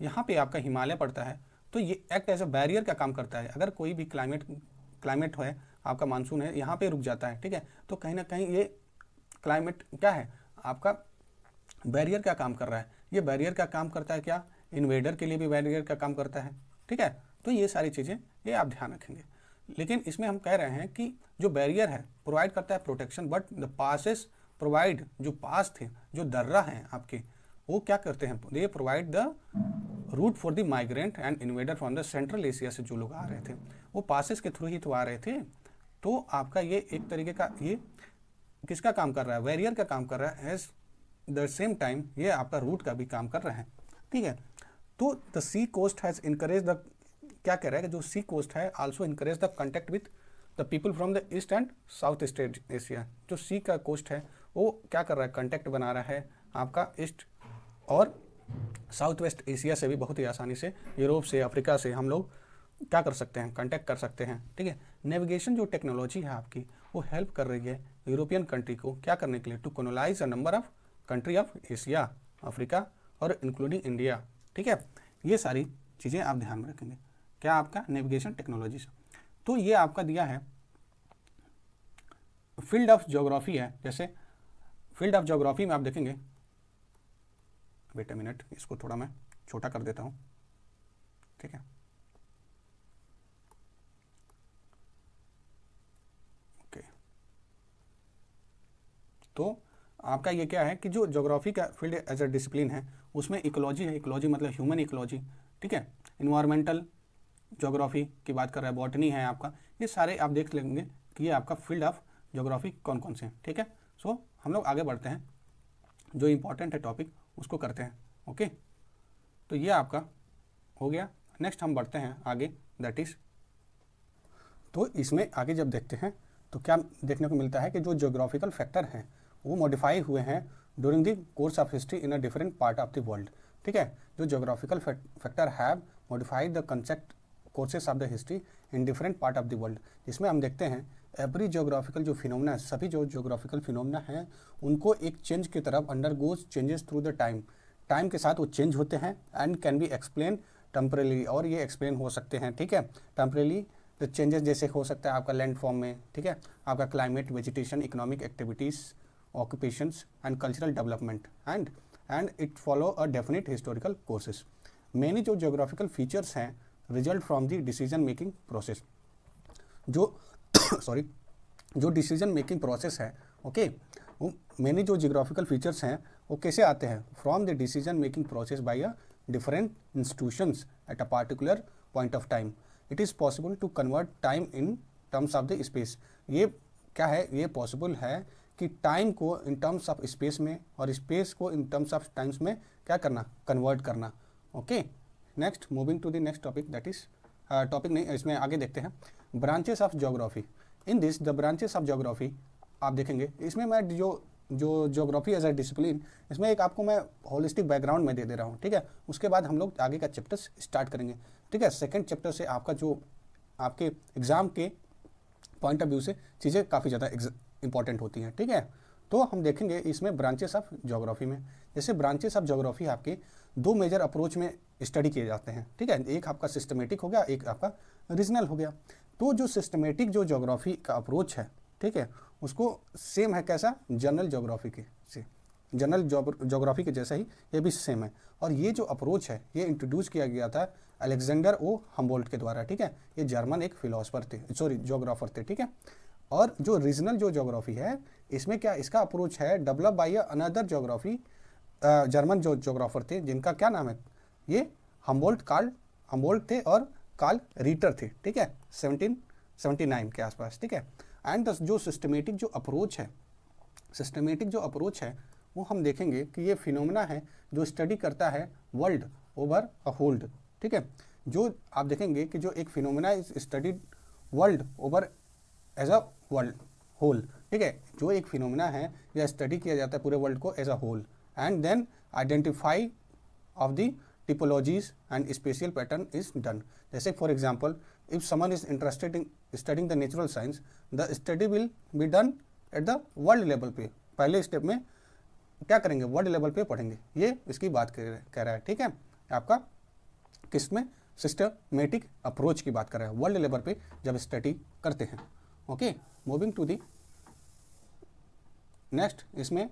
यहाँ पे आपका हिमालय पड़ता है, तो ये एक्ट एज अ बैरियर का काम करता है। अगर कोई भी क्लाइमेट है आपका, मानसून है यहाँ पे रुक जाता है, ठीक है, तो कहीं ना कहीं ये क्लाइमेट क्या है आपका बैरियर का काम कर रहा है। ये बैरियर का काम करता है क्या, इन्वेडर के लिए भी बैरियर का काम करता है, ठीक है। तो ये सारी चीज़ें ये आप ध्यान रखेंगे। लेकिन इसमें हम कह रहे हैं कि जो बैरियर है प्रोवाइड करता है protection, but the passes provide, जो पास थे, जो दर्रा हैं आपके, वो क्या करते हैं, they provide the route for the migrant and invader from the central Asia से जो लोग आ रहे थे, वो पासेस के थ्रू ही तो आ रहे थे। तो आपका ये एक तरीके का ये किसका काम कर रहा है, बैरियर का काम कर रहा है। एज द सेम टाइम ये आपका रूट का भी काम कर रहा है, ठीक है। तो the sea coast has encourage the, क्या कह रहा है कि जो सी कोस्ट है also encourage the contact with the people from the east and south east Asia. जो सी का कोस्ट है वो क्या कर रहा है, कॉन्टैक्ट बना रहा है आपका ईस्ट और साउथ वेस्ट एशिया से भी बहुत ही आसानी से, यूरोप से, अफ्रीका से हम लोग क्या कर सकते हैं, कांटेक्ट कर सकते हैं, ठीक है। नेविगेशन जो टेक्नोलॉजी है आपकी वो हेल्प कर रही है यूरोपियन कंट्री को क्या करने के लिए, to colonise a number of country of Asia, Africa और इंक्लूडिंग इंडिया, ठीक है। ये सारी चीज़ें आप ध्यान में रखेंगे, क्या आपका नेविगेशन टेक्नोलॉजी से। तो ये आपका दिया है फील्ड ऑफ ज्योग्राफी है। जैसे फील्ड ऑफ ज्योग्राफी में आप देखेंगे, वेट अ मिनट, इसको थोड़ा मैं छोटा कर देता हूँ, ठीक है। ओके, तो आपका ये क्या है कि जो ज्योग्राफी का फील्ड एज अ डिसिप्लिन है उसमें इकोलॉजी है, इकोलॉजी मतलब ह्यूमन इकोलॉजी, ठीक है। इन्वायरमेंटल ज्योग्राफी की बात कर रहा है, बॉटनी है आपका, ये सारे आप देख लेंगे कि ये आपका फील्ड ऑफ ज्योग्राफी कौन कौन से हैं, ठीक है। सो हम लोग आगे बढ़ते हैं, जो इम्पोर्टेंट है टॉपिक उसको करते हैं, ओके। तो ये आपका हो गया। नेक्स्ट हम बढ़ते हैं आगे, दैट इज, तो इसमें आगे जब देखते हैं तो क्या देखने को मिलता है कि जो ज्योग्राफिकल फैक्टर हैं वो मॉडिफाई हुए हैं during the course of history in a different part of the world, ठीक है। जो geographical factor have modified the concept courses of the history in different part of the world, जिसमें हम देखते हैं एवरी ज्योग्राफिकल जो फिनोमेना, सभी जो ज्योग्राफिकल फिनोमेना हैं उनको एक चेंज की तरफ undergoes changes through the time के साथ वो चेंज होते हैं and can be explain temporarily, और ये एक्सप्लेन हो सकते हैं, ठीक है। टेम्परेली द चेंजेस जैसे हो सकता है आपका लैंड फॉर्म में, ठीक है, आपका climate, vegetation, economic activities, occupations and cultural development and it follow a definite historical courses. Many जो ज्योग्राफिकल फीचर्स हैं result from the decision making process, जो सॉरी जो डिसीजन मेकिंग प्रोसेस है, ओके, वो मेनी जो जियोग्राफिकल फीचर्स हैं वो कैसे आते हैं, from the decision making process by a different institutions at a particular point of time. It is possible to convert time in terms of the space. ये क्या है, ये पॉसिबल है कि टाइम को इन टर्म्स ऑफ स्पेस में और space को इन टर्म्स ऑफ टाइम्स में क्या करना, कन्वर्ट करना, okay. Next moving to the next topic, that is topic नहीं, इसमें आगे देखते हैं branches of geography. In this the branches of geography आप देखेंगे, इसमें मैं जो ज्योग्राफी एज अ डिसिप्लिन, इसमें एक आपको मैं होलिस्टिक बैकग्राउंड में दे रहा हूँ, ठीक है। उसके बाद हम लोग आगे का चैप्टर्स स्टार्ट करेंगे, ठीक है। सेकंड चैप्टर से आपका जो आपके एग्जाम के पॉइंट ऑफ व्यू से चीज़ें काफ़ी ज़्यादा इंपॉर्टेंट होती हैं, ठीक है। तो हम देखेंगे इसमें ब्रांचेस ऑफ ज्योग्राफी में, जैसे ब्रांचेस ऑफ ज्योग्राफी आपके दो मेजर अप्रोच में स्टडी किए जाते हैं, ठीक है। एक आपका सिस्टमेटिक हो गया, एक आपका रीजनल हो गया। तो जो सिस्टमेटिक जो ज्योग्राफी का अप्रोच है, ठीक है, उसको सेम है कैसा, जनरल ज्योग्राफी के से, जनरल ज्योग्राफी के जैसा ही ये भी सेम है। और ये जो अप्रोच है ये इंट्रोड्यूस किया गया था अलेक्जेंडर ओ हम्बोल्ट के द्वारा, ठीक है। ये जर्मन एक फिलोसफर थे, सॉरी ज्योग्राफर थे, ठीक है। और जो रीजनल जो ज्योग्राफी है इसमें क्या इसका अप्रोच है, develop by another geography German जो जोग्राफर थे जिनका क्या नाम है, ये हम्बोल्ट थे और कार्ल रीटर थे, ठीक है, 1779 के आसपास, ठीक है। एंड जो सिस्टमेटिक जो अप्रोच है वो हम देखेंगे कि ये फिनोमेना है जो स्टडी करता है वर्ल्ड ओवर अ होल्ड, ठीक है। जो आप देखेंगे कि जो एक phenomena is studied world over as a world whole, ठीक है। जो एक फिनोमेना है या स्टडी किया जाता है पूरे वर्ल्ड को as a whole, and then identify of the typologies and spatial pattern is done. जैसे for example, if someone is interested in studying the natural science, the study will be done at the world level पे। पहले step में क्या करेंगे, world level पे पढ़ेंगे, ये इसकी बात कह रहा है, ठीक है। आपका किसमें सिस्टमेटिक अप्रोच की बात कर रहा है, वर्ल्ड लेवल पे जब स्टडी करते हैं। Okay, moving to the next, इसमें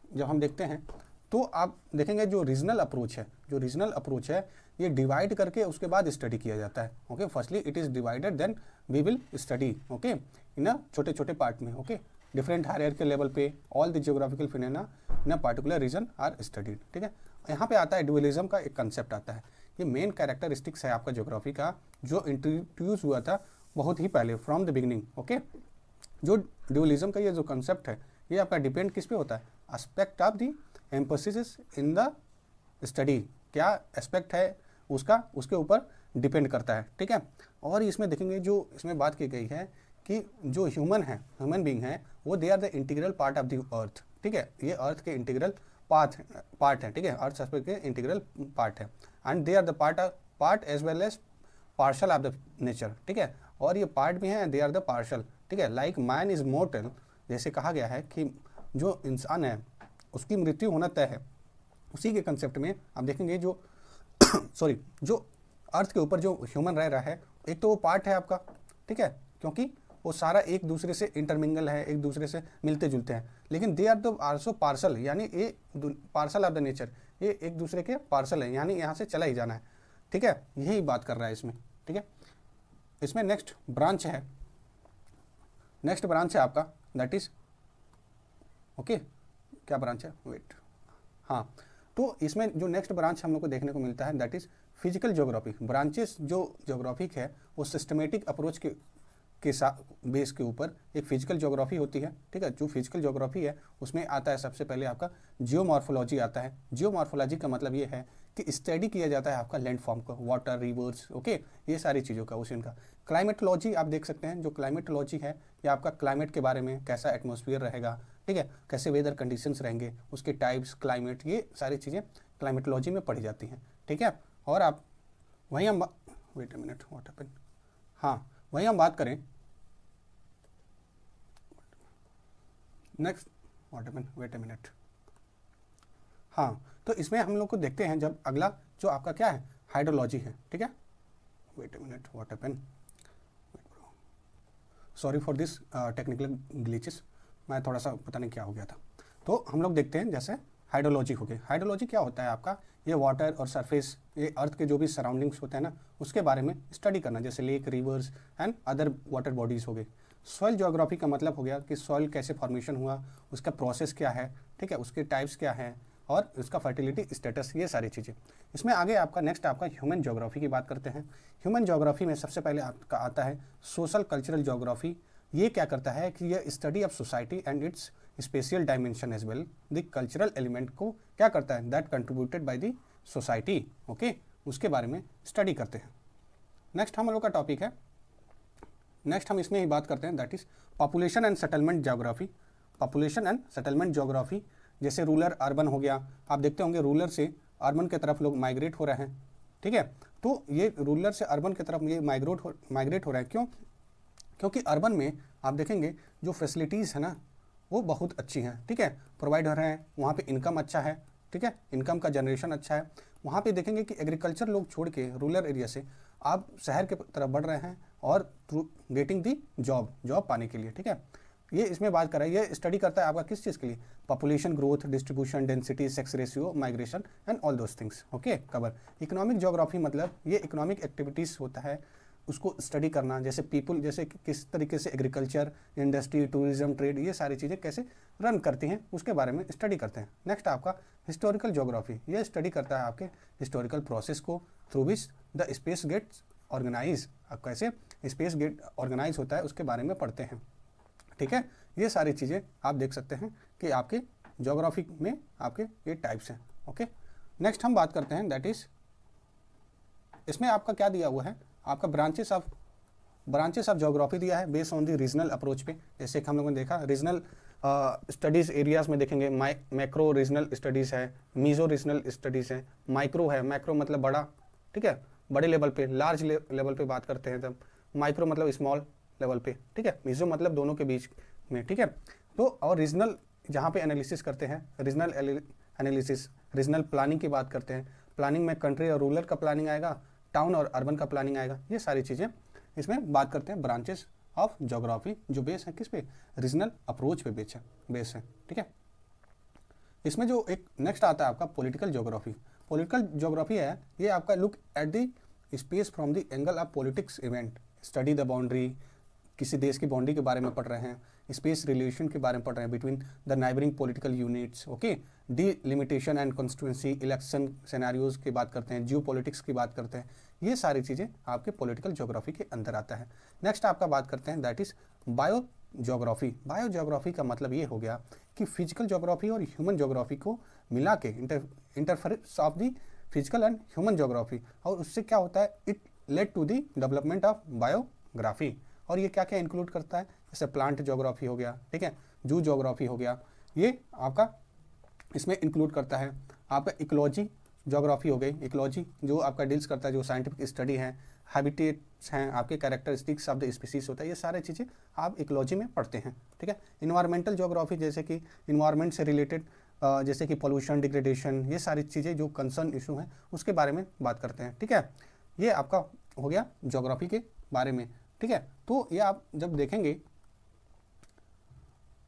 जब हम देखते हैं तो आप देखेंगे जो रीजनल अप्रोच है ये डिवाइड करके उसके बाद स्टडी किया जाता है। Okay, firstly it is divided, then we will study, okay, in a छोटे छोटे पार्ट में, ओके, डिफरेंट हायरार्की लेवल पे all the geographical phenomena in a particular region are studied, ठीक है। यहाँ पे आता है ड्यूअलिज्म का एक कंसेप्ट आता है, ये मेन कैरेक्टरिस्टिक्स है आपका ज्योग्राफी का जो इंट्रोड्यूस हुआ था बहुत ही पहले फ्रॉम द बिगिनिंग, ओके। जो ड्यूअलिज्म का ये जो कंसेप्ट है ये आपका डिपेंड किस पे होता है, aspect of the emphasis in the study, क्या एस्पेक्ट है उसका, उसके ऊपर डिपेंड करता है, ठीक है। और इसमें देखेंगे जो इसमें बात की गई है कि जो ह्यूमन बीइंग है वो they are the integral part of the earth, ठीक है। ये अर्थ के इंटीग्रल पार्ट है, ठीक है, अर्थ एस्पेक्ट के इंटीग्रल पार्ट है, and they are the part as well as parcel of the nature, ठीक है। और ये पार्ट भी हैं, दे आर द पार्शल, ठीक है। लाइक मैन इज मोर्टल, जैसे कहा गया है कि जो इंसान है उसकी मृत्यु होना तय है, उसी के कंसेप्ट में आप देखेंगे जो जो अर्थ के ऊपर जो ह्यूमन रह रहा है, एक तो वो पार्ट है आपका, ठीक है, क्योंकि वो सारा एक दूसरे से इंटरमिंगल है, एक दूसरे से मिलते जुलते हैं, लेकिन they are the also parcel, यानी ये पार्सल ऑफ द नेचर, ये एक दूसरे के पार्सल है, यानी यहाँ से चला ही जाना है, ठीक है। यही बात कर रहा है इसमें, ठीक है। इसमें नेक्स्ट ब्रांच है आपका, दैट इज ओके, क्या ब्रांच है, वेट, हाँ, तो इसमें जो नेक्स्ट ब्रांच हम लोग को देखने को मिलता है that is physical geography. Branches जो ज्योग्राफिक है वो सिस्टमेटिक अप्रोच के बेस के ऊपर एक फिजिकल ज्योग्राफी होती है, ठीक है। जो फिजिकल ज्योग्राफी है उसमें आता है सबसे पहले आपका जियोमॉर्फोलॉजी आता है। जियोमॉर्फोलॉजी का मतलब ये है कि स्टडी किया जाता है आपका लैंडफॉर्म का, वाटर, रिवर्स, ओके, ये सारी चीज़ों का ओशन का। क्लाइमेटोलॉजी आप देख सकते हैं, जो क्लाइमेटोलॉजी है ये आपका क्लाइमेट के बारे में, कैसा एटमॉस्फेयर रहेगा, ठीक है, कैसे वेदर कंडीशंस रहेंगे, उसके टाइप्स, क्लाइमेट, ये सारी चीज़ें क्लाइमेटोलॉजी में पढ़ी जाती हैं, ठीक है। और आप वहीं हम wait a minute, what happened, हाँ, वहीं हम बात करें next, what happened, wait a minute, हाँ, तो इसमें हम लोग को देखते हैं जब अगला जो आपका क्या है, हाइड्रोलॉजी है, ठीक है। Wait a minute, what happened, sorry for this technical glitches, मैं थोड़ा सा पता नहीं क्या हो गया था। तो हम लोग देखते हैं जैसे हाइड्रोलॉजी हो गई। हाइड्रोलॉजी क्या होता है आपका, ये वाटर और सरफेस, ये अर्थ के जो भी सराउंडिंग्स होते हैं ना उसके बारे में स्टडी करना, जैसे lake, reverse and other water bodies हो गए। सॉइल ज्योग्राफी का मतलब हो गया कि सॉइल कैसे फॉर्मेशन हुआ, उसका प्रोसेस क्या है, ठीक है, उसके टाइप्स क्या है और उसका फर्टिलिटी स्टेटस, ये सारी चीज़ें। इसमें आगे आपका नेक्स्ट आपका ह्यूमन ज्योग्राफी की बात करते हैं। ह्यूमन ज्योग्राफी में सबसे पहले आपका आता है सोशल कल्चरल ज्योग्राफी। ये क्या करता है कि ये study of society and its spatial dimension as well, the cultural element को क्या करता है, that contributed by the society, okay, उसके बारे में स्टडी करते हैं। नेक्स्ट हम लोग का टॉपिक है, नेक्स्ट हम इसमें ही बात करते हैं that is population and settlement geography. Population and settlement geography, जैसे रूरल अर्बन हो गया, आप देखते होंगे रूरल से अर्बन की तरफ लोग माइग्रेट हो रहे हैं, ठीक है। तो ये रूरल से अर्बन की तरफ ये माइग्रेट हो रहा है, क्यों, क्योंकि अर्बन में आप देखेंगे जो फैसिलिटीज़ है ना वो बहुत अच्छी हैं, ठीक है, प्रोवाइड हो रहे हैं, वहाँ पे इनकम अच्छा है, ठीक है, इनकम का जनरेशन अच्छा है। वहाँ पे देखेंगे कि एग्रीकल्चर लोग छोड़ के रूरल एरिया से आप शहर के तरफ बढ़ रहे हैं और थ्रू गेटिंग दी जॉब पाने के लिए, ठीक है। ये इसमें बात कर रहा है, ये स्टडी करता है आपका किस चीज़ के लिए, population growth, distribution, density, sex ratio, migration and all those things, okay, cover. Economic geography मतलब ये इकोनॉमिक एक्टिविटीज़ होता है उसको स्टडी करना, जैसे पीपल, जैसे किस तरीके से एग्रीकल्चर, इंडस्ट्री, टूरिज्म, ट्रेड, ये सारी चीज़ें कैसे रन करती हैं उसके बारे में स्टडी करते हैं। नेक्स्ट आपका हिस्टोरिकल ज्योग्राफी, ये स्टडी करता है आपके हिस्टोरिकल प्रोसेस को through which the space gets organise, अब कैसे स्पेस गेट ऑर्गेनाइज होता है उसके बारे में पढ़ते हैं। ठीक है, ये सारी चीज़ें आप देख सकते हैं कि आपके ज्योग्राफी में आपके ये टाइप्स हैं। ओके, नेक्स्ट हम बात करते हैं दैट इज, इसमें आपका क्या दिया हुआ है, आपका ब्रांचेस ऑफ ज्योग्राफी दिया है based on the regional approach पे। जैसे कि हम लोगों ने देखा रीजनल स्टडीज़ एरियाज़ में देखेंगे, मैक्रो रीजनल स्टडीज़ है, मीजो रीजनल स्टडीज़ है, माइक्रो है, मैक्रो मतलब बड़ा, ठीक है, बड़े लेवल पे, लार्ज लेवल पे बात करते हैं, तब माइक्रो मतलब स्मॉल लेवल पे, ठीक है, मीजो मतलब दोनों के बीच में, ठीक है। तो और रीजनल जहाँ पे एनालिसिस करते हैं, रीजनल एनालिसिस, रीजनल प्लानिंग की बात करते हैं, प्लानिंग में कंट्री और रूरल का प्लानिंग आएगा, टाउन और अर्बन का प्लानिंग आएगा, ये सारी चीज़ें इसमें बात करते हैं ब्रांचेस ऑफ ज्योग्राफी जो बेस है किस पे, रीजनल अप्रोच पे बेस है, ठीक है। इसमें जो एक नेक्स्ट आता है आपका पॉलिटिकल ज्योग्राफी। पॉलिटिकल ज्योग्राफी है ये आपका look at the space from the angle of politics event, study the boundary, किसी देश की बाउंड्री के बारे में पढ़ रहे हैं, स्पेस रिलेशन के बारे में पढ़ रहे हैं between the neighbouring political units, okay, delimitation and constituency, election scenarios की बात करते हैं, जियो पॉलिटिक्स की बात करते हैं, ये सारी चीज़ें आपके पॉलिटिकल ज्योग्राफी के अंदर आता है। नेक्स्ट आपका बात करते हैं that is biogeography. Biogeography का मतलब ये हो गया कि फिजिकल ज्योग्राफी और ह्यूमन ज्योग्राफी को मिला के interference of the physical and human geography, और उससे क्या होता है, it led to the development of biography. और ये क्या क्या इंक्लूड करता है, जैसे प्लांट ज्योग्राफी हो गया, ठीक है, जू ज्योग्राफी हो गया, ये आपका इसमें इंक्लूड करता है। आपका इकोलॉजी ज्योग्राफी हो गई, इकोलॉजी जो आपका डील्स करता है, जो साइंटिफिक स्टडी है, हैबिटेट्स हैं, आपके कैरेक्टरिस्टिक्स ऑफ द स्पीसीज होता है, ये सारी चीज़ें आप इकोलॉजी में पढ़ते हैं, ठीक है। इन्वायरमेंटल ज्योग्राफी जैसे कि इन्वायरमेंट से रिलेटेड जैसे कि पोल्यूशन, डिग्रेडेशन, ये सारी चीज़ें जो कंसर्न इशू हैं उसके बारे में बात करते हैं, ठीक है। ये आपका हो गया ज्योग्राफी के बारे में, ठीक है। तो ये आप जब देखेंगे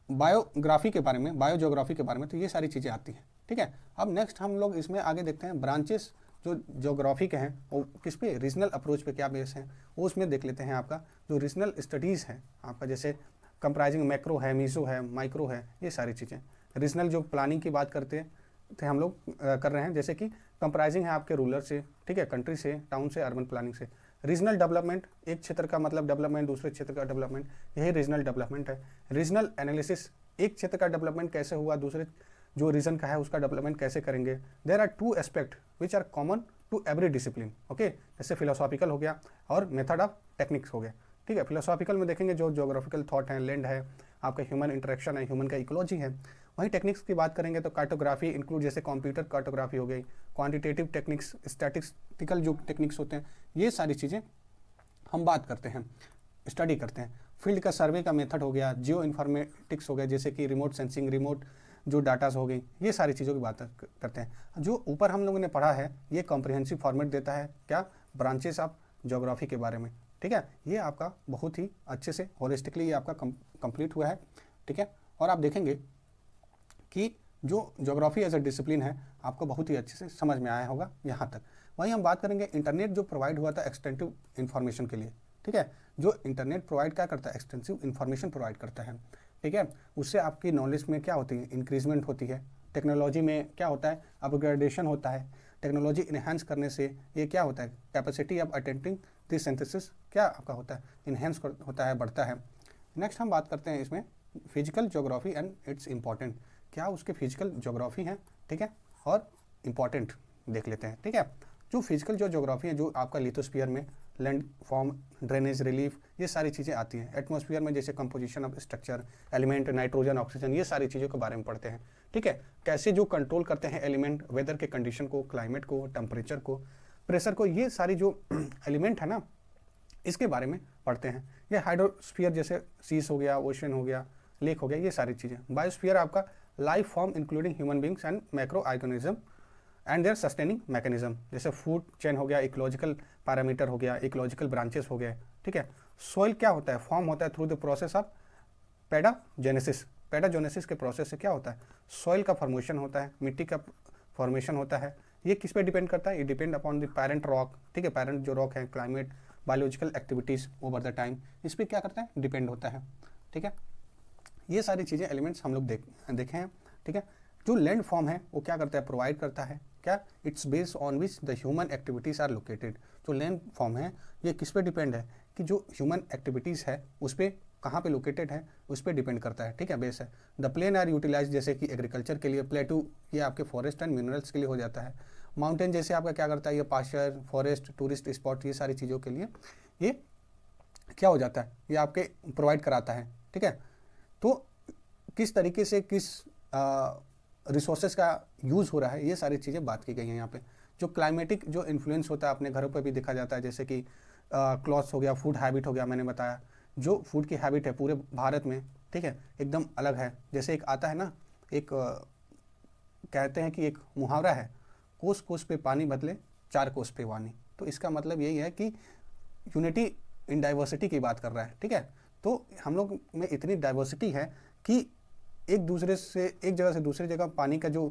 बायोग्राफी के बारे में, बायो ज्योग्राफी के बारे में, तो ये सारी चीज़ें आती हैं, ठीक है। अब नेक्स्ट हम लोग इसमें आगे देखते हैं ब्रांचेस जो ज्योग्राफी के हैं वो किस पे, रीजनल अप्रोच पे क्या बेस है, वो उसमें देख लेते हैं। आपका जो रीजनल स्टडीज़ है आपका, जैसे कंप्राइजिंग मैक्रो है, मीजो है, माइक्रो है, ये सारी चीज़ें। रीजनल जो प्लानिंग की बात करते थे हम लोग कर रहे हैं, जैसे कि कंप्राइजिंग है आपके रूरल से, ठीक है, कंट्री से, टाउन से, अर्बन प्लानिंग से। रीजनल डेवलपमेंट, एक क्षेत्र का मतलब डेवलपमेंट, दूसरे क्षेत्र का डेवलपमेंट, यही रीजनल डेवलपमेंट है। रीजनल एनालिसिस, एक क्षेत्र का डेवलपमेंट कैसे हुआ, दूसरे जो रीजन का है उसका डेवलपमेंट कैसे करेंगे। There are two aspect which are common to every discipline, okay, जैसे फिलोसॉफिकल हो गया और मेथड ऑफ टेक्निक्स हो गया, ठीक है। फिलोसॉफिकल में देखेंगे जो ज्योग्राफिकल थॉट है, लैंड है, आपका ह्यूमन इंटरेक्शन है, ह्यूमन का इकोलॉजी है। वहीं टेक्निक्स की बात करेंगे तो कार्टोग्राफी इंक्लूड, जैसे कंप्यूटर कार्टोग्राफी हो गई, क्वांटिटेटिव टेक्निक्स, स्टैटिस्टिकल जो टेक्निक्स होते हैं, ये सारी चीज़ें हम बात करते हैं, स्टडी करते हैं। फील्ड का सर्वे का मेथड हो गया, जियो इन्फॉर्मेटिक्स हो गया, जैसे कि रिमोट सेंसिंग, रिमोट जो डाटाज हो गई, ये सारी चीज़ों की बात करते हैं। जो ऊपर हम लोगों ने पढ़ा है ये कॉम्प्रिहेंसिव फॉर्मेट देता है क्या, ब्रांचेस ऑफ ज्योग्राफी के बारे में, ठीक है। ये आपका बहुत ही अच्छे से होलिस्टिकली ये आपका कंप्लीट हुआ है, ठीक है। और आप देखेंगे कि जो ज्योग्राफी एज अ डिसिप्लिन है आपको बहुत ही अच्छे से समझ में आया होगा यहाँ तक। वहीं हम बात करेंगे इंटरनेट जो प्रोवाइड हुआ था एक्सटेंसिव इन्फॉर्मेशन के लिए, ठीक है। जो इंटरनेट प्रोवाइड क्या करता है, एक्सटेंसिव इन्फॉर्मेशन प्रोवाइड करता है, ठीक है। उससे आपकी नॉलेज में क्या होती है, इंक्रीजमेंट होती है। टेक्नोलॉजी में क्या होता है, अपग्रेडेशन होता है। टेक्नोलॉजी इन्हेंस करने से ये क्या होता है, capacity of attending this synthesis क्या आपका होता है, इन्हेंस होता है, बढ़ता है। नेक्स्ट हम बात करते हैं इसमें physical geography and it's important, क्या उसके फिजिकल ज्योग्राफी हैं, ठीक है, और इम्पॉर्टेंट देख लेते हैं, ठीक है। जो फिजिकल जो ज्योग्राफी है, जो आपका लिथोस्फीयर में लैंड फॉर्म, ड्रेनेज, रिलीफ, ये सारी चीज़ें आती हैं। एटमॉस्फेयर में जैसे composition of structure, element, nitrogen, oxygen, ये सारी चीज़ों के बारे में pढ़ते हैं, ठीक है। कैसे जो कंट्रोल करते हैं एलिमेंट, वेदर के कंडीशन को, क्लाइमेट को, टेम्परेचर को, प्रेशर को, ये सारी जो एलिमेंट है ना, इसके बारे में पढ़ते हैं। ये हाइड्रोस्फीयर जैसे सीस हो गया, ओशन हो गया, लेक हो गया, ये सारी चीज़ें। बायोस्फीयर आपका life form including human beings and macro organism and their sustaining mechanism, जैसे फूड चेन हो गया, इकोलॉजिकल पैरामीटर हो गया, इकोलॉजिकल ब्रांचेस हो गए, ठीक है। सॉइल क्या होता है, फॉर्म होता है थ्रू द प्रोसेस ऑफ पेडाजेनेसिस। पेडाजेनेसिस के प्रोसेस से क्या होता है, सॉइल का फॉर्मेशन होता है, मिट्टी का फॉर्मेशन होता है। ये किस पे डिपेंड करता है, ये depend upon the parent rock, ठीक है, पेरेंट जो रॉक है, climate, biological activities over the time, इस पर क्या करता है, डिपेंड होता है। ठीक है, ये सारी चीज़ें एलिमेंट्स हम लोग देखे हैं। ठीक है, जो लैंड फॉर्म है वो क्या करता है, प्रोवाइड करता है क्या, it's based on which the human activities are located. जो लैंड फॉर्म है ये किस पे डिपेंड है, कि जो ह्यूमन एक्टिविटीज़ है उस पर कहाँ पे लोकेटेड है उस पर डिपेंड करता है। ठीक है, बेस है। द प्लेन आर यूटिलाइज, जैसे कि एग्रीकल्चर के लिए, प्लेटू ये आपके फॉरेस्ट एंड मिनरल्स के लिए हो जाता है। माउंटेन जैसे आपका क्या करता है, ये पास्चर, फॉरेस्ट, टूरिस्ट स्पॉट, ये सारी चीज़ों के लिए ये क्या हो जाता है, ये आपके प्रोवाइड कराता है। ठीक है, तो किस तरीके से किस रिसोर्सेज का यूज़ हो रहा है, ये सारी चीज़ें बात की गई हैं यहाँ पे। जो क्लाइमेटिक जो इन्फ्लुएंस होता है अपने घरों पर भी देखा जाता है, जैसे कि क्लॉथ्स हो गया, फूड हैबिट हो गया, मैंने बताया जो फूड की हैबिट है पूरे भारत में, ठीक है, एकदम अलग है। जैसे एक आता है ना, एक कहते हैं कि एक मुहावरा है, कोस कोस पे पानी बदले 4 कोस पे वानी। तो इसका मतलब यही है कि यूनिटी इन डाइवर्सिटी की बात कर रहा है। ठीक है, तो हम लोग में इतनी डाइवर्सिटी है कि एक जगह से दूसरी जगह पानी का जो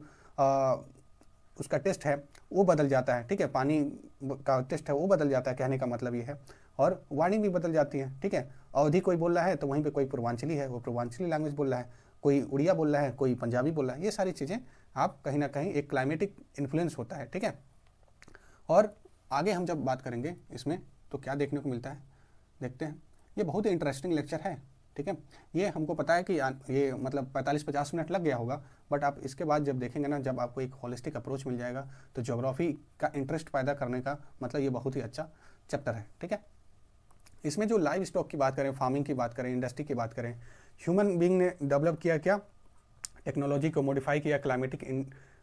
उसका टेस्ट है वो बदल जाता है। ठीक है, पानी का टेस्ट है वो बदल जाता है, कहने का मतलब ये है। और वाणी भी बदल जाती है। ठीक है, अवधी कोई बोल रहा है तो वहीं पे कोई पूर्वांचली है, वो पूर्वांचली लैंग्वेज बोल रहा है, कोई उड़िया बोल रहा है, कोई पंजाबी बोल रहा है। ये सारी चीज़ें आप कहीं ना कहीं एक क्लाइमेटिक इन्फ्लुएंस होता है। ठीक है, और आगे हम जब बात करेंगे इसमें तो क्या देखने को मिलता है, देखते हैं। ये बहुत ही इंटरेस्टिंग लेक्चर है। ठीक है, ये हमको पता है कि ये मतलब 45-50 मिनट लग गया होगा, बट आप इसके बाद जब देखेंगे ना, जब आपको एक होलिस्टिक अप्रोच मिल जाएगा तो ज्योग्राफी का इंटरेस्ट पैदा करने का मतलब ये बहुत ही अच्छा चैप्टर है। ठीक है, इसमें जो लाइव स्टॉक की बात करें, फार्मिंग की बात करें, इंडस्ट्री की बात करें, ह्यूमन बीइंग ने डेवलप किया क्या, टेक्नोलॉजी को मॉडिफाई किया, क्लाइमेटिक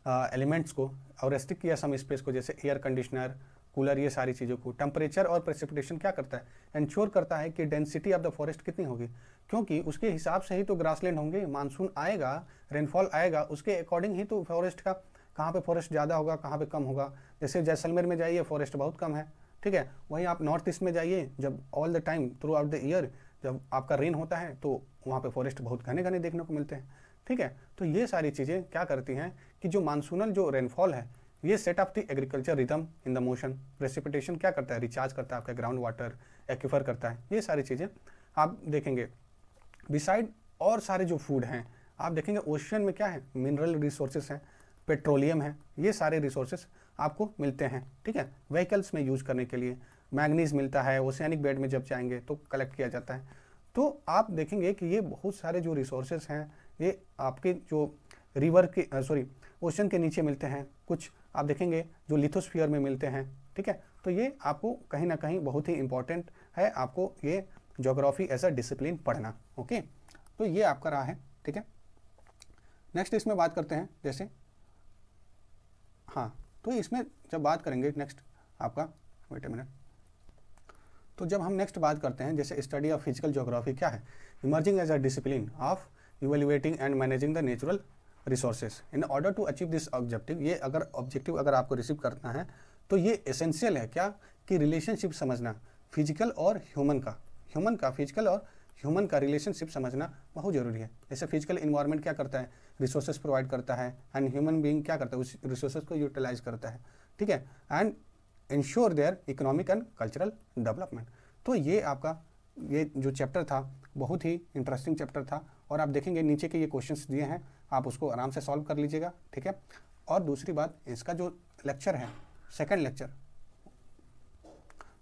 एलिमेंट्स को, और रेस्ट्रिक्ट किया सम स्पेस को, जैसे एयर कंडीशनर, कूलर, ये सारी चीज़ों को। टेम्परेचर और प्रेसिपिटेशन क्या करता है, इंश्योर करता है कि डेंसिटी ऑफ द फॉरेस्ट कितनी होगी, क्योंकि उसके हिसाब से ही तो ग्रासलैंड होंगे, मानसून आएगा, रेनफॉल आएगा, उसके अकॉर्डिंग ही तो फॉरेस्ट का, कहाँ पे फॉरेस्ट ज़्यादा होगा, कहाँ पे कम होगा। जैसे जैसलमेर में जाइए फॉरेस्ट बहुत कम है। ठीक है, वहीं आप नॉर्थ ईस्ट में जाइए, जब all the time through out the year जब आपका रेन होता है तो वहाँ पे फॉरेस्ट बहुत घने घने देखने को मिलते हैं। ठीक है, तो ये सारी चीज़ें क्या करती हैं कि जो मानसूनल जो रेनफॉल है ये set of the agriculture rhythm in the motion. Precipitation क्या करता है, रिचार्ज करता है आपका ग्राउंड वाटर, एक्विफर करता है। ये सारी चीज़ें आप देखेंगे। बिसाइड और सारे जो फूड हैं आप देखेंगे, ओशियन में क्या है, मिनरल रिसोर्सेज हैं, पेट्रोलियम है, ये सारे रिसोर्सेज आपको मिलते हैं। ठीक है, व्हीकल्स में यूज़ करने के लिए मैग्नीज मिलता है, ओशियानिक बेड में जब जाएंगे तो कलेक्ट किया जाता है। तो आप देखेंगे कि ये बहुत सारे जो रिसोर्सेज हैं ये आपके जो रिवर के ओशन के नीचे मिलते हैं, कुछ आप देखेंगे जो लिथोस्फीयर में मिलते हैं। ठीक है, तो ये आपको कहीं ना कहीं बहुत ही इंपॉर्टेंट है, आपको ये ज्योग्राफी एज अ डिसिप्लिन पढ़ना। ओके, तो ये आपका रहा है। ठीक है, नेक्स्ट इसमें बात करते हैं, जैसे हाँ, तो इसमें जब बात करेंगे नेक्स्ट आपका, वेट अ मिनट, तो जब हम नेक्स्ट बात करते हैं जैसे स्टडी ऑफ फिजिकल ज्योग्राफी क्या है, emerging as a discipline of evaluating and managing the natural resources in order to achieve this objective. ये अगर ऑब्जेक्टिव अगर आपको रिसीव करना है तो ये एसेंशियल है क्या, कि रिलेशनशिप समझना फिजिकल और ह्यूमन का फिजिकल और ह्यूमन का रिलेशनशिप समझना बहुत जरूरी है। जैसे फिजिकल इन्वायरमेंट क्या करता है, रिसोर्सेज प्रोवाइड करता है, एंड ह्यूमन बीइंग क्या करता है, उस रिसोर्सेज को यूटिलाइज करता है। ठीक है, and ensure their economic and cultural development. तो ये आपका ये जो चैप्टर था बहुत ही इंटरेस्टिंग चैप्टर था, और आप देखेंगे नीचे के ये क्वेश्चंस दिए हैं, आप उसको आराम से सॉल्व कर लीजिएगा। ठीक है, और दूसरी बात, इसका जो लेक्चर है सेकंड लेक्चर,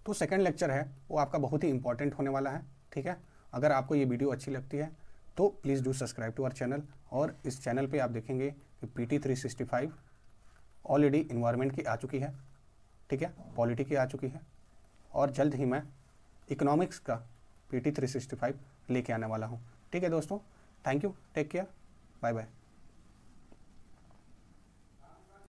तो सेकंड लेक्चर है वो आपका बहुत ही इंपॉर्टेंट होने वाला है। ठीक है, अगर आपको ये वीडियो अच्छी लगती है तो please do subscribe to our channel, और इस चैनल पे आप देखेंगे कि PT 365 ऑलरेडी इन्वायरमेंट की आ चुकी है। ठीक है, पॉलिटी की आ चुकी है, और जल्द ही मैं इकोनॉमिक्स का PT 365 लेके आने वाला हूँ। ठीक है दोस्तों, thank you, take care, bye bye.